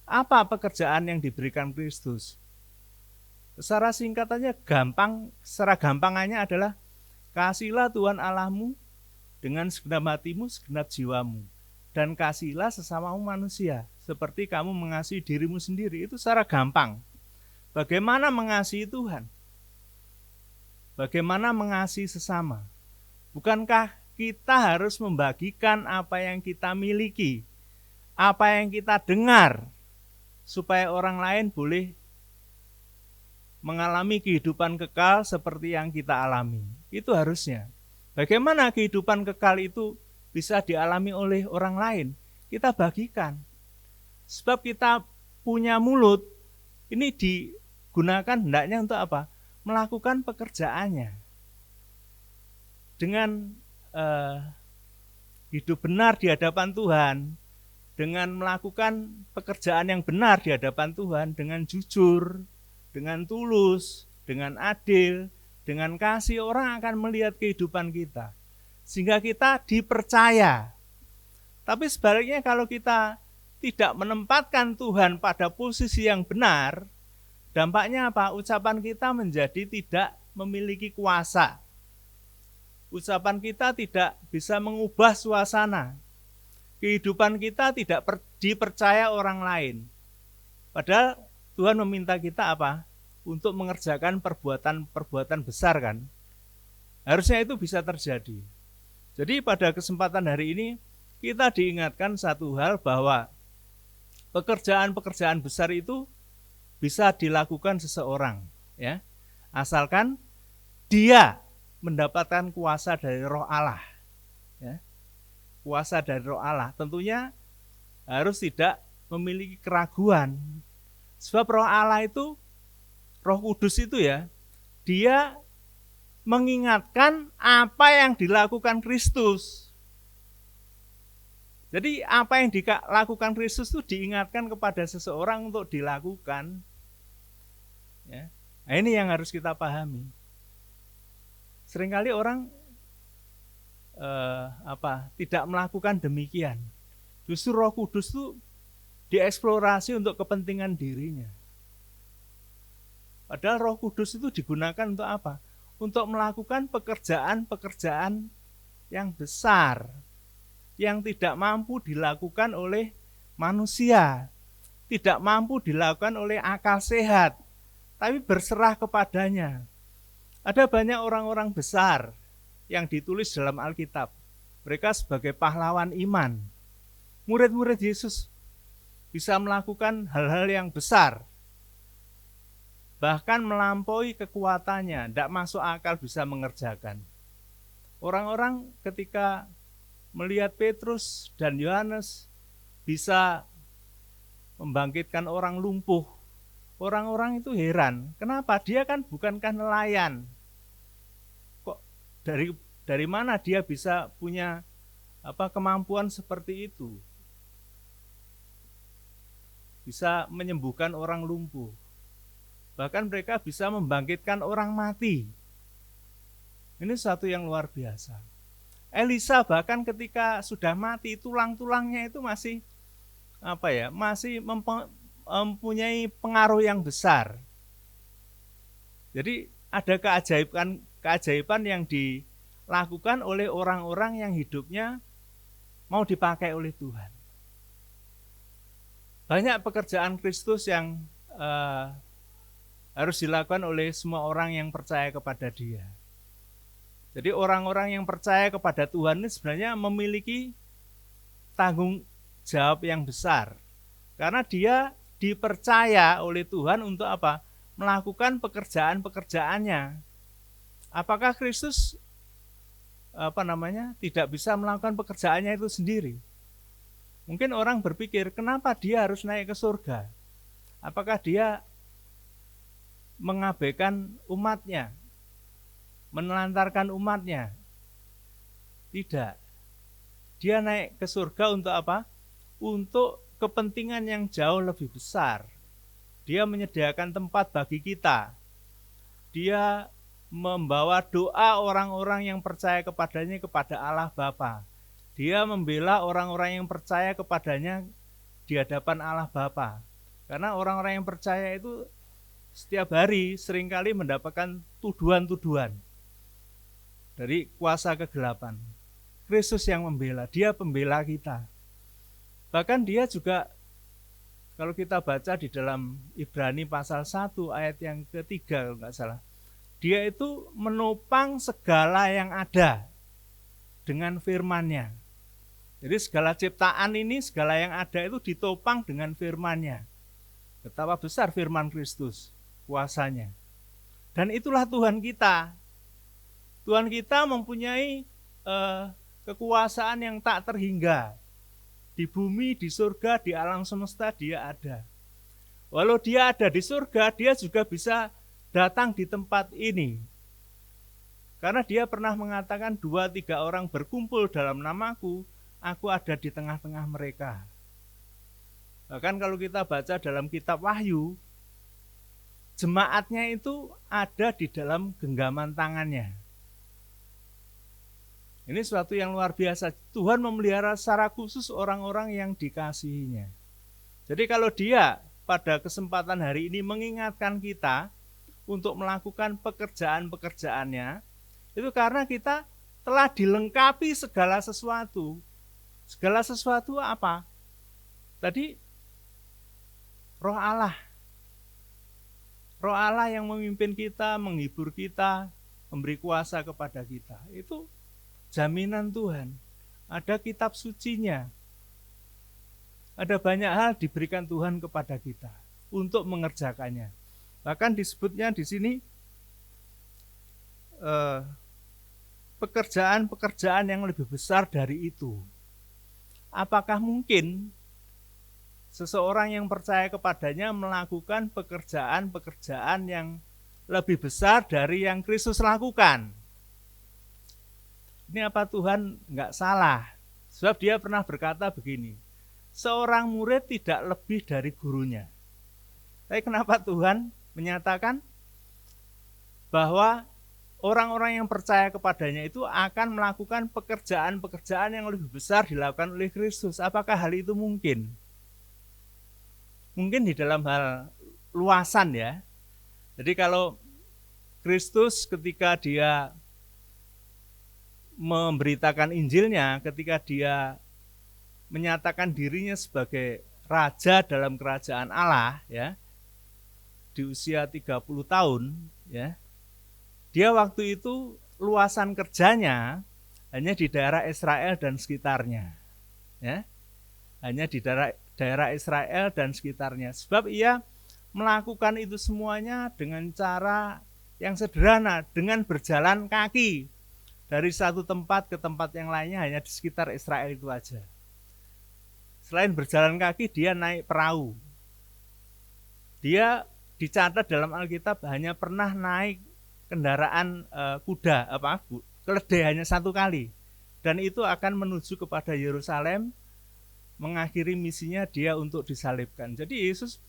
Apa pekerjaan yang diberikan Kristus? Secara singkatannya secara gampangannya adalah kasihilah Tuhan Allahmu dengan segenap hatimu, segenap jiwamu, dan kasihilah sesamamu manusia seperti kamu mengasihi dirimu sendiri. Itu secara gampang. Bagaimana mengasihi Tuhan? Bagaimana mengasihi sesama? Bukankah kita harus membagikan apa yang kita miliki, apa yang kita dengar, supaya orang lain boleh mengalami kehidupan kekal seperti yang kita alami? Itu harusnya. Bagaimana kehidupan kekal itu bisa dialami oleh orang lain? Kita bagikan. Sebab kita punya mulut, ini digunakan hendaknya untuk apa? Melakukan pekerjaannya. Dengan hidup benar di hadapan Tuhan, dengan melakukan pekerjaan yang benar di hadapan Tuhan, dengan jujur, dengan tulus, dengan adil, dengan kasih, orang akan melihat kehidupan kita. Sehingga kita dipercaya. Tapi sebaliknya kalau kita tidak menempatkan Tuhan pada posisi yang benar, dampaknya apa? Ucapan kita menjadi tidak memiliki kuasa. Ucapan kita tidak bisa mengubah suasana. Kehidupan kita tidak dipercaya orang lain. Padahal Tuhan meminta kita apa? Untuk mengerjakan perbuatan besar kan. Harusnya itu bisa terjadi. Jadi pada kesempatan hari ini kita diingatkan satu hal bahwa pekerjaan-pekerjaan besar itu bisa dilakukan seseorang, ya. Asalkan dia mendapatkan kuasa dari Roh Allah. Ya. Kuasa dari Roh Allah tentunya harus tidak memiliki keraguan. Sebab Roh Allah itu, Roh Kudus itu ya, dia mengingatkan apa yang dilakukan Kristus. Jadi apa yang dilakukan Kristus itu diingatkan kepada seseorang untuk dilakukan. Ya. Nah, ini yang harus kita pahami. Seringkali orang tidak melakukan demikian. Justru Roh Kudus itu dieksplorasi untuk kepentingan dirinya. Padahal Roh Kudus itu digunakan untuk apa? Untuk melakukan pekerjaan-pekerjaan yang besar, yang tidak mampu dilakukan oleh manusia, tidak mampu dilakukan oleh akal sehat, tapi berserah kepadanya. Ada banyak orang-orang besar yang ditulis dalam Alkitab. Mereka sebagai pahlawan iman. Murid-murid Yesus bisa melakukan hal-hal yang besar. bahkan melampaui kekuatannya, tidak masuk akal bisa mengerjakan. Orang-orang ketika melihat Petrus dan Yohanes bisa membangkitkan orang lumpuh, orang-orang itu heran, kenapa? Dia kan bukankah nelayan? Kok dari mana dia bisa punya kemampuan seperti itu? Bisa menyembuhkan orang lumpuh. Bahkan mereka bisa membangkitkan orang mati. Ini sesuatu yang luar biasa. Elisa bahkan ketika sudah mati, tulang-tulangnya itu masih mempunyai pengaruh yang besar. Jadi ada keajaiban yang dilakukan oleh orang-orang yang hidupnya mau dipakai oleh Tuhan. Banyak pekerjaan Kristus yang harus dilakukan oleh semua orang yang percaya kepada Dia. Jadi orang-orang yang percaya kepada Tuhan ini sebenarnya memiliki tanggung jawab yang besar. Karena dia dipercaya oleh Tuhan untuk apa? Melakukan pekerjaan-pekerjaannya. Apakah Kristus tidak bisa melakukan pekerjaannya itu sendiri? Mungkin orang berpikir, kenapa dia harus naik ke surga? Apakah dia mengabaikan umatnya, menelantarkan umatnya? Tidak. Dia naik ke surga untuk apa? Untuk kepentingan yang jauh lebih besar. Dia menyediakan tempat bagi kita. Dia membawa doa orang-orang yang percaya kepadanya kepada Allah Bapa. Dia membela orang-orang yang percaya kepadanya di hadapan Allah Bapa. Karena orang-orang yang percaya itu setiap hari seringkali mendapatkan tuduhan-tuduhan dari kuasa kegelapan. Kristus yang membela, Dia pembela kita. Bahkan Dia juga, kalau kita baca di dalam Ibrani pasal 1 ayat yang ketiga kalau nggak salah, Dia itu menopang segala yang ada dengan firman-Nya. Jadi segala ciptaan ini, segala yang ada itu ditopang dengan firman-Nya. Betapa besar firman Kristus, kuasanya. Dan itulah Tuhan kita. Tuhan kita mempunyai kekuasaan yang tak terhingga. Di bumi, di surga, di alam semesta Dia ada. Walau Dia ada di surga, Dia juga bisa datang di tempat ini. Karena Dia pernah mengatakan 2-3 orang berkumpul dalam namaku, aku ada di tengah-tengah mereka. Bahkan kalau kita baca dalam kitab Wahyu, jemaatnya itu ada di dalam genggaman tangannya. Ini suatu yang luar biasa. Tuhan memelihara secara khusus orang-orang yang dikasihinya. Jadi kalau Dia pada kesempatan hari ini mengingatkan kita untuk melakukan pekerjaan-pekerjaannya, itu karena kita telah dilengkapi segala sesuatu. Segala sesuatu apa? Tadi Roh Allah. Roh Allah yang memimpin kita, menghibur kita, memberi kuasa kepada kita. Itu jaminan Tuhan. Ada kitab sucinya. Ada banyak hal diberikan Tuhan kepada kita untuk mengerjakannya. Bahkan disebutnya di sini pekerjaan-pekerjaan yang lebih besar dari itu. Apakah mungkin seseorang yang percaya kepadanya melakukan pekerjaan-pekerjaan yang lebih besar dari yang Kristus lakukan? Ini apa Tuhan enggak salah? Sebab Dia pernah berkata begini, seorang murid tidak lebih dari gurunya. Tapi kenapa Tuhan menyatakan bahwa orang-orang yang percaya kepadanya itu akan melakukan pekerjaan-pekerjaan yang lebih besar dilakukan oleh Kristus? Apakah hal itu mungkin? Mungkin di dalam hal luasan ya. Jadi kalau Kristus ketika Dia memberitakan Injilnya, ketika Dia menyatakan dirinya sebagai raja dalam kerajaan Allah ya, di usia 30 tahun ya, Dia waktu itu luasan kerjanya hanya di daerah Israel dan sekitarnya ya, hanya di daerah Israel dan sekitarnya, sebab Ia melakukan itu semuanya dengan cara yang sederhana, dengan berjalan kaki dari satu tempat ke tempat yang lainnya hanya di sekitar Israel itu aja. Selain berjalan kaki, dia naik perahu. Dia dicatat dalam Alkitab hanya pernah naik kendaraan kuda, keledai hanya satu kali. Dan itu akan menuju kepada Yerusalem, mengakhiri misinya dia untuk disalibkan. Jadi Yesus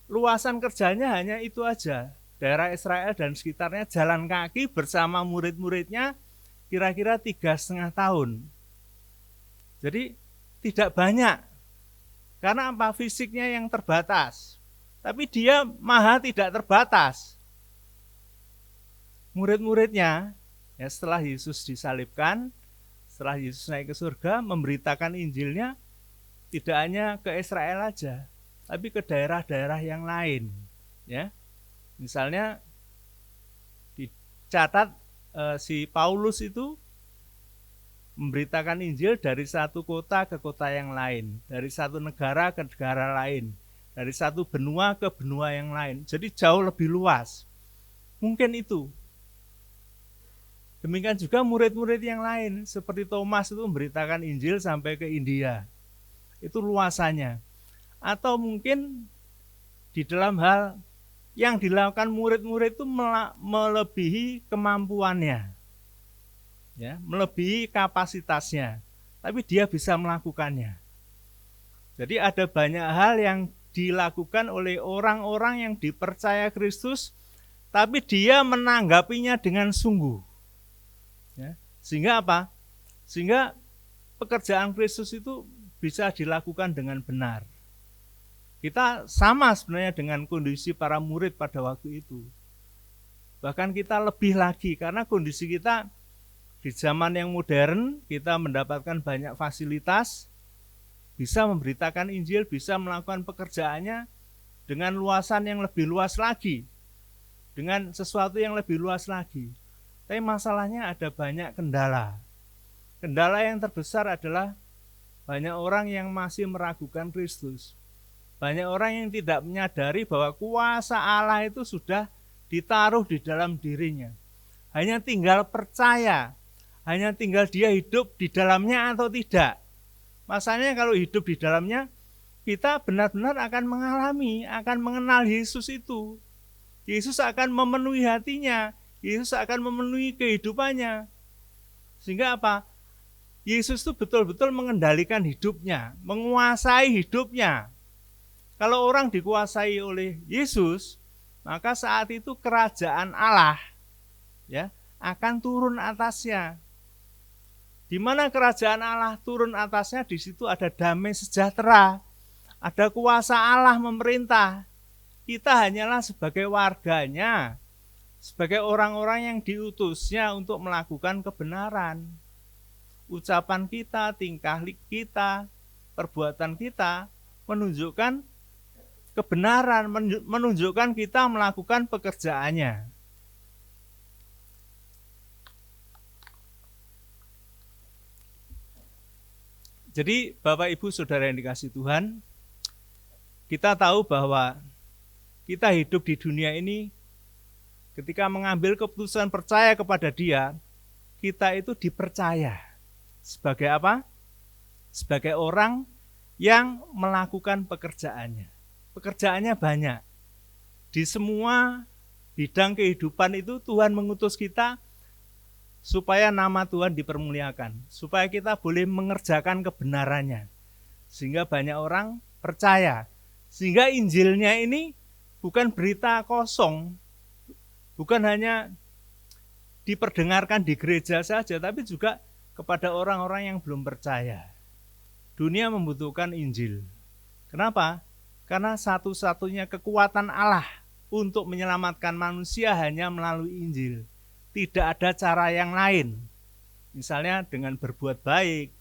luasan kerjanya hanya itu aja. Daerah Israel dan sekitarnya jalan kaki bersama murid-muridnya kira-kira 3,5 tahun. Jadi tidak banyak. Karena apa? Fisiknya yang terbatas. Tapi dia maha tidak terbatas. Murid-muridnya, ya setelah Yesus disalibkan, setelah Yesus naik ke surga, memberitakan Injilnya tidak hanya ke Israel aja, tapi ke daerah-daerah yang lain. Ya, misalnya dicatat si Paulus itu memberitakan Injil dari satu kota ke kota yang lain, dari satu negara ke negara lain, dari satu benua ke benua yang lain. Jadi jauh lebih luas. Mungkin itu. Demikian juga murid-murid yang lain, seperti Thomas itu memberitakan Injil sampai ke India. Itu luasannya. Atau mungkin di dalam hal yang dilakukan murid-murid itu melebihi kemampuannya. Ya, melebihi kapasitasnya, tapi dia bisa melakukannya. Jadi ada banyak hal yang dilakukan oleh orang-orang yang dipercaya Kristus, tapi dia menanggapinya dengan sungguh. Ya, sehingga apa? Sehingga pekerjaan Kristus itu bisa dilakukan dengan benar. Kita sama sebenarnya dengan kondisi para murid pada waktu itu. Bahkan kita lebih lagi, karena kondisi kita di zaman yang modern, kita mendapatkan banyak fasilitas, bisa memberitakan Injil, bisa melakukan pekerjaannya dengan luasan yang lebih luas lagi, dengan sesuatu yang lebih luas lagi. Tapi masalahnya ada banyak kendala. Kendala yang terbesar adalah banyak orang yang masih meragukan Kristus. Banyak orang yang tidak menyadari bahwa kuasa Allah itu sudah ditaruh di dalam dirinya. Hanya tinggal percaya. Hanya tinggal dia hidup di dalamnya atau tidak. Masalahnya kalau hidup di dalamnya, kita benar-benar akan mengalami, akan mengenal Yesus itu. Yesus akan memenuhi hatinya, Yesus akan memenuhi kehidupannya. Sehingga apa? Yesus itu betul-betul mengendalikan hidupnya, menguasai hidupnya. Kalau orang dikuasai oleh Yesus, maka saat itu kerajaan Allah ya akan turun atasnya. Di mana kerajaan Allah turun atasnya, di situ ada damai sejahtera, ada kuasa Allah memerintah. Kita hanyalah sebagai warganya, sebagai orang-orang yang diutusnya untuk melakukan kebenaran. Ucapan kita, tingkah kita, perbuatan kita menunjukkan kebenaran, menunjukkan kita melakukan pekerjaannya. Jadi Bapak Ibu Saudara yang dikasihi Tuhan, kita tahu bahwa kita hidup di dunia ini ketika mengambil keputusan percaya kepada Dia, kita itu dipercaya sebagai apa? Sebagai orang yang melakukan pekerjaannya. Pekerjaannya banyak. Di semua bidang kehidupan itu Tuhan mengutus kita supaya nama Tuhan dipermuliakan, supaya kita boleh mengerjakan kebenarannya, sehingga banyak orang percaya, sehingga Injilnya ini bukan berita kosong, bukan hanya diperdengarkan di gereja saja, tapi juga kepada orang-orang yang belum percaya. Dunia membutuhkan Injil. Kenapa? Karena satu-satunya kekuatan Allah untuk menyelamatkan manusia hanya melalui Injil. Tidak ada cara yang lain. Misalnya dengan berbuat baik,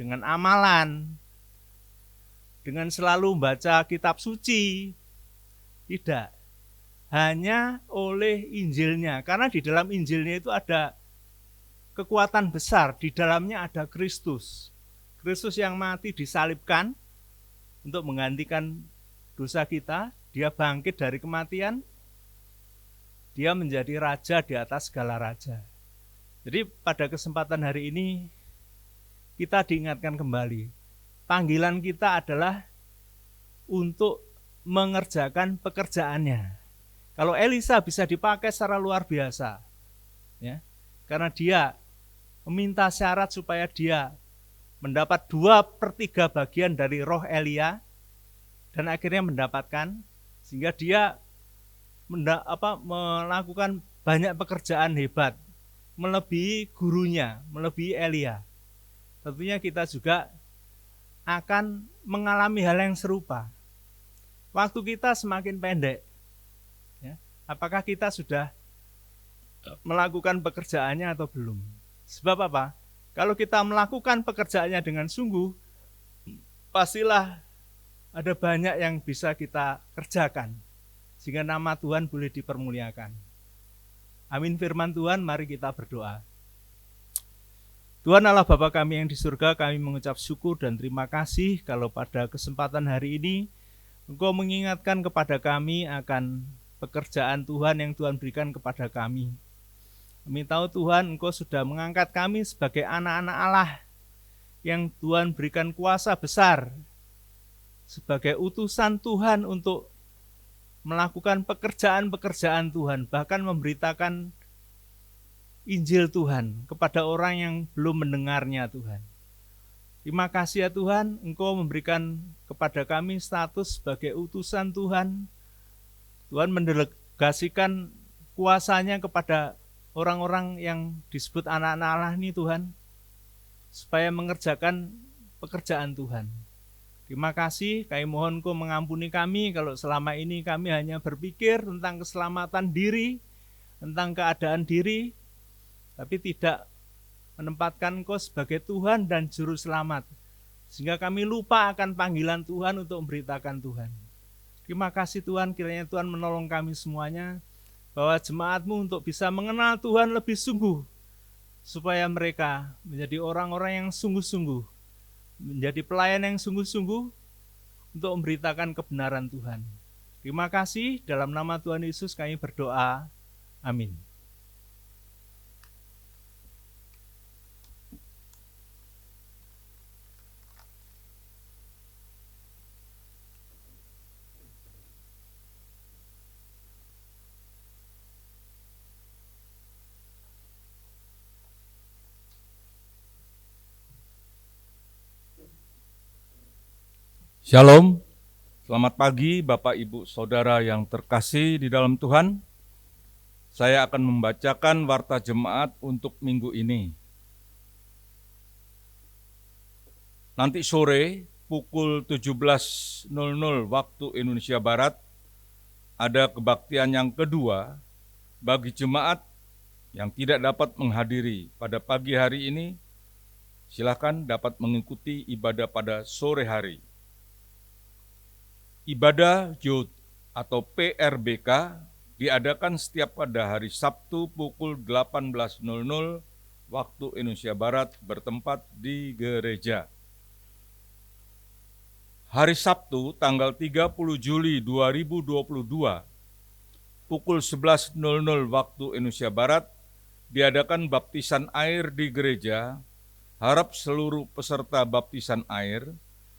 dengan amalan, dengan selalu membaca kitab suci. Tidak. Hanya oleh Injilnya. Karena di dalam Injilnya itu ada kekuatan besar. Di dalamnya ada Kristus. Kristus yang mati disalibkan untuk menggantikan dosa kita. dia bangkit dari kematian, dia menjadi raja di atas segala raja. Jadi pada kesempatan hari ini kita diingatkan kembali, panggilan kita adalah untuk mengerjakan pekerjaannya. Kalau Elisa bisa dipakai secara luar biasa, ya, karena dia meminta syarat supaya dia mendapat 2/3 bagian dari roh Elia, dan akhirnya mendapatkan, sehingga dia melakukan banyak pekerjaan hebat, melebihi gurunya, melebihi Elia. Tentunya kita juga akan mengalami hal yang serupa. Waktu kita semakin pendek, ya, apakah kita sudah melakukan pekerjaannya atau belum? Sebab apa? Kalau kita melakukan pekerjaannya dengan sungguh, pastilah ada banyak yang bisa kita kerjakan, sehingga nama Tuhan boleh dipermuliakan. Amin firman Tuhan, mari kita berdoa. Tuhan Allah Bapa kami yang di surga, kami mengucap syukur dan terima kasih kalau pada kesempatan hari ini Engkau mengingatkan kepada kami akan pekerjaan Tuhan yang Tuhan berikan kepada kami. Kami tahu Tuhan, Engkau sudah mengangkat kami sebagai anak-anak Allah yang Tuhan berikan kuasa besar sebagai utusan Tuhan untuk melakukan pekerjaan-pekerjaan Tuhan, bahkan memberitakan Injil Tuhan kepada orang yang belum mendengarnya Tuhan. Terima kasih ya Tuhan, Engkau memberikan kepada kami status sebagai utusan Tuhan. Tuhan mendelegasikan kuasanya kepada orang-orang yang disebut anak-anak Allah ini Tuhan, supaya mengerjakan pekerjaan Tuhan. Terima kasih, kami mohon Engkau mengampuni kami kalau selama ini kami hanya berpikir tentang keselamatan diri, tentang keadaan diri, tapi tidak menempatkan Engkau sebagai Tuhan dan Juru Selamat, sehingga kami lupa akan panggilan Tuhan untuk memberitakan Tuhan. Terima kasih Tuhan, kiranya Tuhan menolong kami semuanya, bahwa jemaat-Mu untuk bisa mengenal Tuhan lebih sungguh, supaya mereka menjadi orang-orang yang sungguh-sungguh, menjadi pelayan yang sungguh-sungguh untuk memberitakan kebenaran Tuhan. Terima kasih, dalam nama Tuhan Yesus kami berdoa. Amin. Shalom, selamat pagi Bapak Ibu Saudara yang terkasih di dalam Tuhan. Saya akan membacakan warta jemaat untuk minggu ini. Nanti sore pukul 17.00 waktu Indonesia Barat, ada kebaktian yang kedua bagi jemaat yang tidak dapat menghadiri pada pagi hari ini. Silakan dapat mengikuti ibadah pada sore hari. Ibadah Yud atau PRBK diadakan setiap pada hari Sabtu pukul 18.00 waktu Indonesia Barat bertempat di gereja. Hari Sabtu tanggal 30 Juli 2022 pukul 11.00 waktu Indonesia Barat diadakan baptisan air di gereja. Harap seluruh peserta baptisan air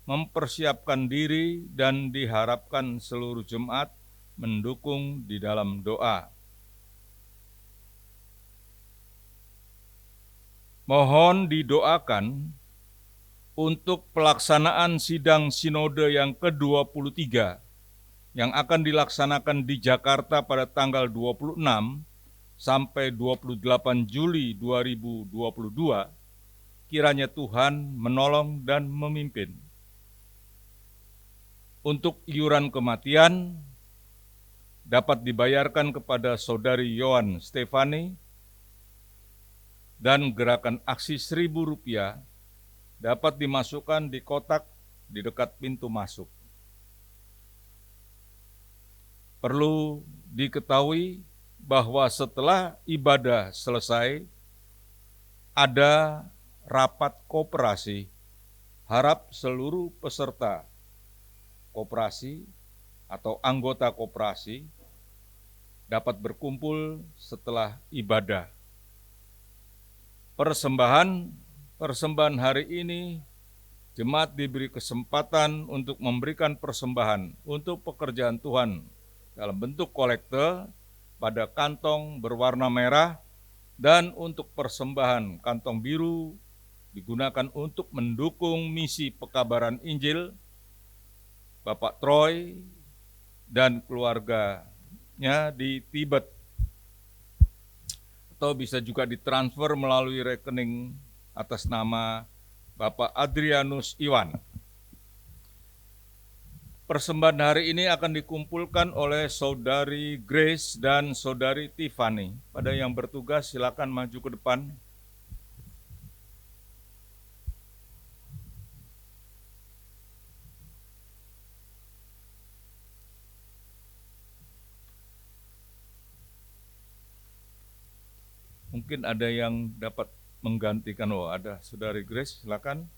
mempersiapkan diri dan diharapkan seluruh jemaat mendukung di dalam doa. Mohon didoakan untuk pelaksanaan sidang sinode yang ke-23 yang akan dilaksanakan di Jakarta pada tanggal 26 sampai 28 Juli 2022. Kiranya Tuhan menolong dan memimpin. Untuk iuran kematian dapat dibayarkan kepada Saudari Yohan Stefani, dan gerakan aksi Rp1.000 dapat dimasukkan di kotak di dekat pintu masuk. Perlu diketahui bahwa setelah ibadah selesai, ada rapat koperasi. Harap seluruh peserta koperasi atau anggota koperasi dapat berkumpul setelah ibadah. Persembahan hari ini, jemaat diberi kesempatan untuk memberikan persembahan untuk pekerjaan Tuhan dalam bentuk kolekte pada kantong berwarna merah, dan untuk persembahan kantong biru digunakan untuk mendukung misi pekabaran Injil Bapak Troy dan keluarganya di Tibet, atau bisa juga ditransfer melalui rekening atas nama Bapak Adrianus Iwan. Persembahan hari ini akan dikumpulkan oleh Saudari Grace dan Saudari Tiffany. Pada yang bertugas silakan maju ke depan. Mungkin ada yang dapat menggantikan. Oh, ada Saudari Grace, silakan.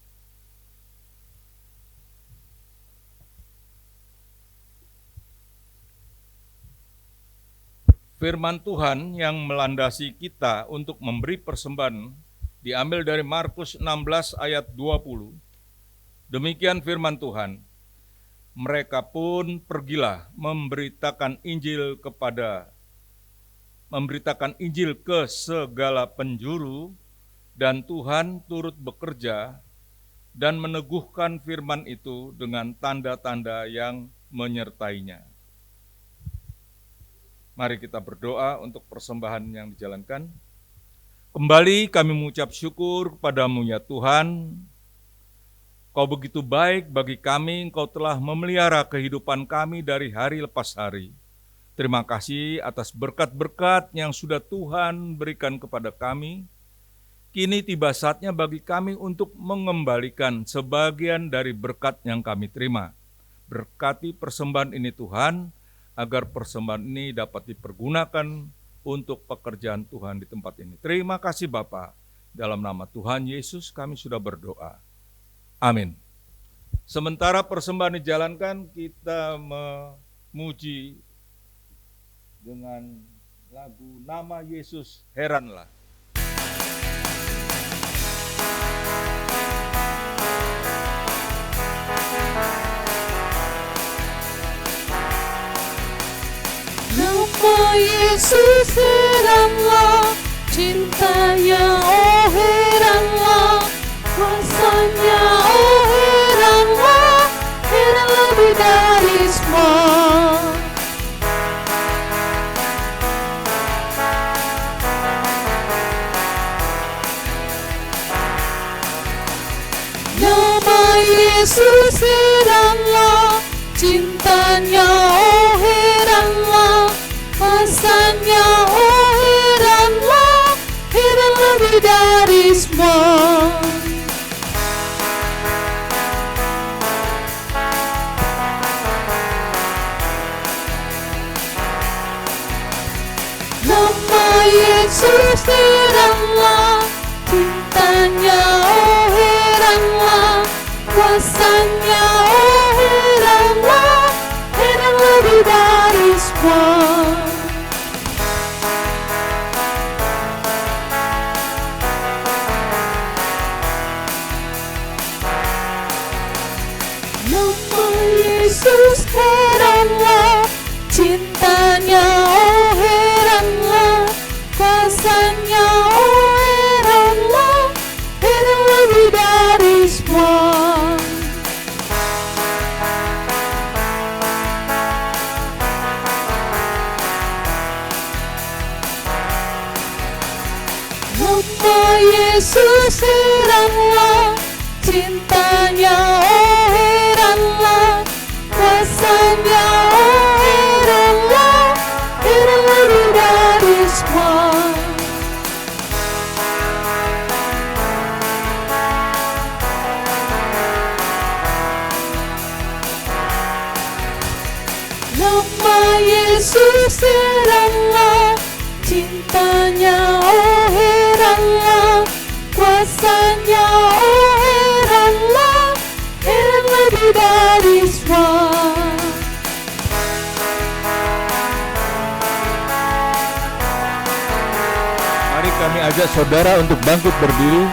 Firman Tuhan yang melandasi kita untuk memberi persembahan diambil dari Markus 16 ayat 20. Demikian firman Tuhan, mereka pun pergilah memberitakan Injil ke segala penjuru, dan Tuhan turut bekerja dan meneguhkan firman itu dengan tanda-tanda yang menyertainya. Mari kita berdoa untuk persembahan yang dijalankan. Kembali kami mengucap syukur kepadamu ya Tuhan. Kau begitu baik bagi kami, Engkau telah memelihara kehidupan kami dari hari lepas hari. Terima kasih atas berkat-berkat yang sudah Tuhan berikan kepada kami. Kini tiba saatnya bagi kami untuk mengembalikan sebagian dari berkat yang kami terima. Berkati persembahan ini Tuhan, agar persembahan ini dapat dipergunakan untuk pekerjaan Tuhan di tempat ini. Terima kasih Bapa. Dalam nama Tuhan Yesus kami sudah berdoa. Amin. Sementara persembahan dijalankan, kita memuji dengan lagu Nama Yesus Heranlah. Nama Yesus heranlah, cintanya oh heranlah, kuasanya oh heranlah, heran lebih dari semua. Nama Yesus heranlah, cintanya oh heranlah, kuasanya oh heranlah, heran lebih dari semua. Nama Yesus heranlah, cintanya oh heranlah, kuasanya oh heranlah, heran lebih dari semua. Nama Yesus heranlah, cintanya oh heranlah, kuasanya oh heranlah, heran lebih dari semua. Nama Yesus heranlah, cintanya oh heranlah, kuasanya oh heranlah, heran lebih dari semua. Nama Yesus heranlah, cintanya oh heranlah, kuasanya oh heranlah, heran lebih dari semua. mengajak saudara untuk bangkit berdiri.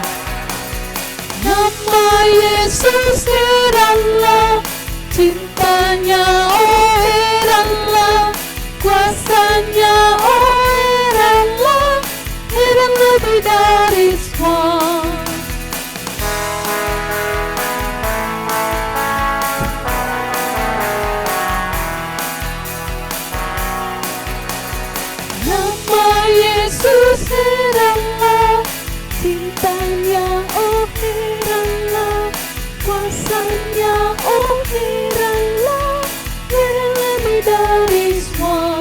Nama Yesus heranlah, cintanya oh heranlah, kuasanya oh heranlah, heran lebih dari semua. Nama Yesus heranlah, cintanya oh heranlah, kuasanya oh heranlah, heran lebih dari semua.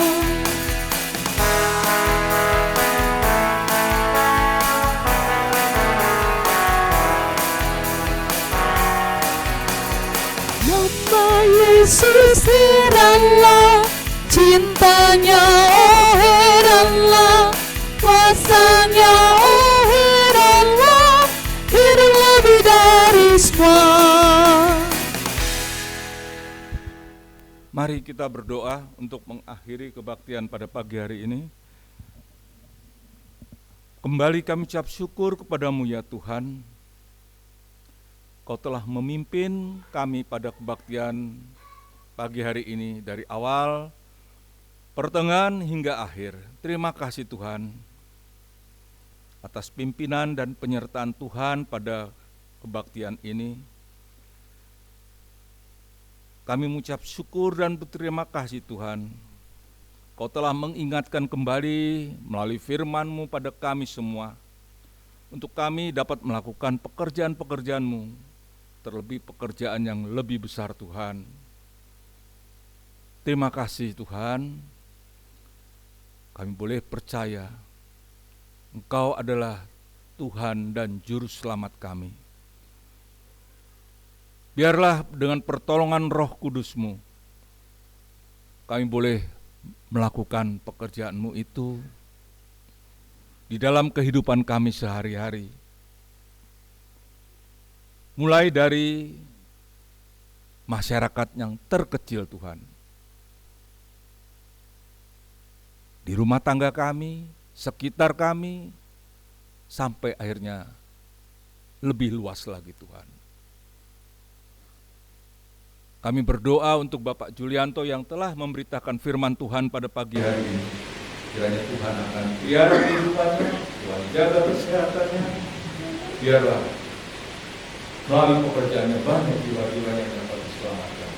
Nama Yesus heranlah, cintanya oh heranlah, kuasanya oh heranlah, heran lebih dari semua. Mari kita berdoa untuk mengakhiri kebaktian pada pagi hari ini. Kembali kami ucap syukur kepadamu ya Tuhan. Kau telah memimpin kami pada kebaktian pagi hari ini dari awal, pertengahan hingga akhir. Terima kasih Tuhan atas pimpinan dan penyertaan Tuhan pada kebaktian ini. Kami mengucap syukur dan berterima kasih Tuhan. Kau telah mengingatkan kembali melalui firman-Mu pada kami semua, untuk kami dapat melakukan pekerjaan-pekerjaan-Mu, terlebih pekerjaan yang lebih besar Tuhan. Terima kasih Tuhan, kami boleh percaya Engkau adalah Tuhan dan Juru Selamat kami. Biarlah dengan pertolongan Roh Kudus-Mu, kami boleh melakukan pekerjaan-Mu itu di dalam kehidupan kami sehari-hari. Mulai dari masyarakat yang terkecil Tuhan, di rumah tangga kami, sekitar kami, sampai akhirnya lebih luas lagi Tuhan. Kami berdoa untuk Bapak Julianto yang telah memberitakan firman Tuhan pada pagi hari ini. Kiranya Tuhan akan pelihara kehidupannya, Tuhan jaga kesehatannya, biarlah melalui pekerjaannya banyak jiwa-jiwa yang dapat diselamatkan.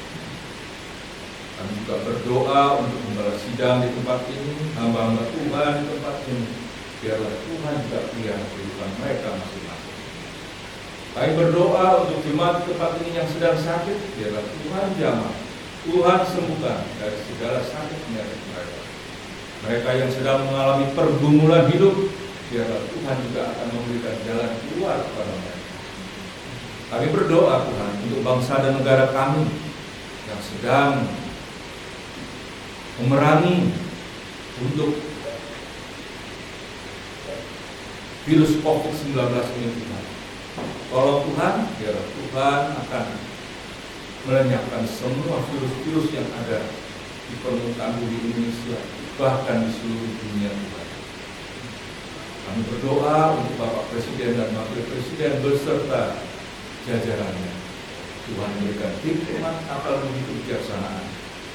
Kami juga berdoa untuk gembala sidang di tempat ini, hamba-hamba Tuhan di tempat ini, biarlah Tuhan juga pelihara kehidupan mereka masing-masing. Kami berdoa untuk jemaat di tempat ini yang sedang sakit, biarlah Tuhan jamah, Tuhan sembuhkan dari segala sakit penyakit mereka. Mereka yang sedang mengalami pergumulan hidup, biarlah Tuhan juga akan memberikan jalan keluar kepada mereka. Kami berdoa Tuhan untuk bangsa dan negara kami yang sedang memerangi untuk virus COVID-19 ini Tuhan. Kalau Tuhan, biarlah Tuhan akan melenyapkan semua virus-virus yang ada di permukaan bumi Indonesia, bahkan di seluruh dunia Tuhan. Kami berdoa untuk Bapak Presiden dan Wakil Presiden beserta jajarannya. Tuhan berikan hikmat, akal budi kebijaksanaan,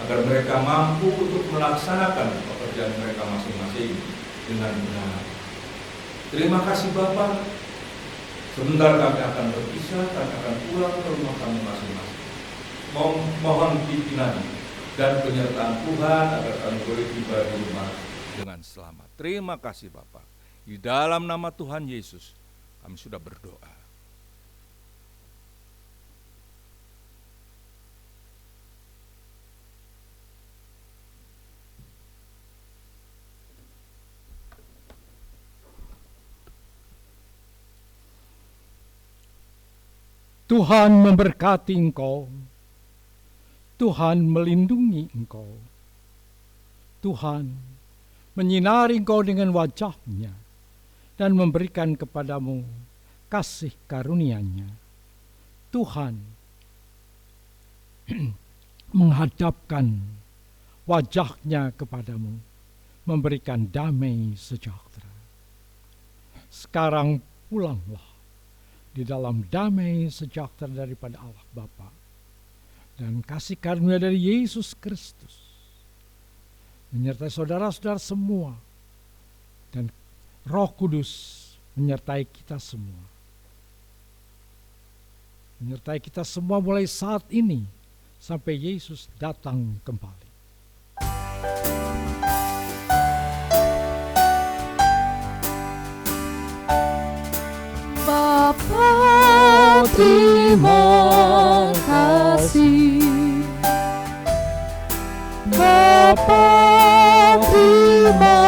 agar mereka mampu untuk melaksanakan pekerjaan mereka masing-masing dengan benar. Terima kasih Bapak. Sebentar kami akan berpisah, kami akan pulang ke rumah kami masing-masing. Mohon pimpinan dan penyertaan Tuhan agar kami boleh tiba di rumah dengan selamat. Terima kasih Bapak. Di dalam nama Tuhan Yesus kami sudah berdoa. Tuhan memberkati engkau, Tuhan melindungi engkau, Tuhan menyinari engkau dengan wajah-Nya dan memberikan kepadamu kasih karunia-Nya. Tuhan menghadapkan wajah-Nya kepadamu, memberikan damai sejahtera. Sekarang pulanglah di dalam damai sejahtera daripada Allah Bapa dan kasih karunia dari Yesus Kristus menyertai saudara-saudara semua, dan Roh Kudus menyertai kita semua. Menyertai kita semua mulai saat ini sampai Yesus datang kembali. Bapa, terima kasih. Bapa, terima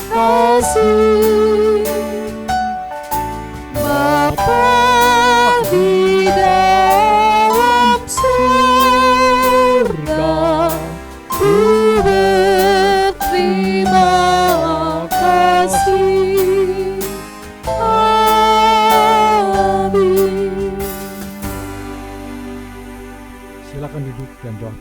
kasih. Bapa di dalam surga, ku berterima kasih. Amin. Silakan duduk dan doa.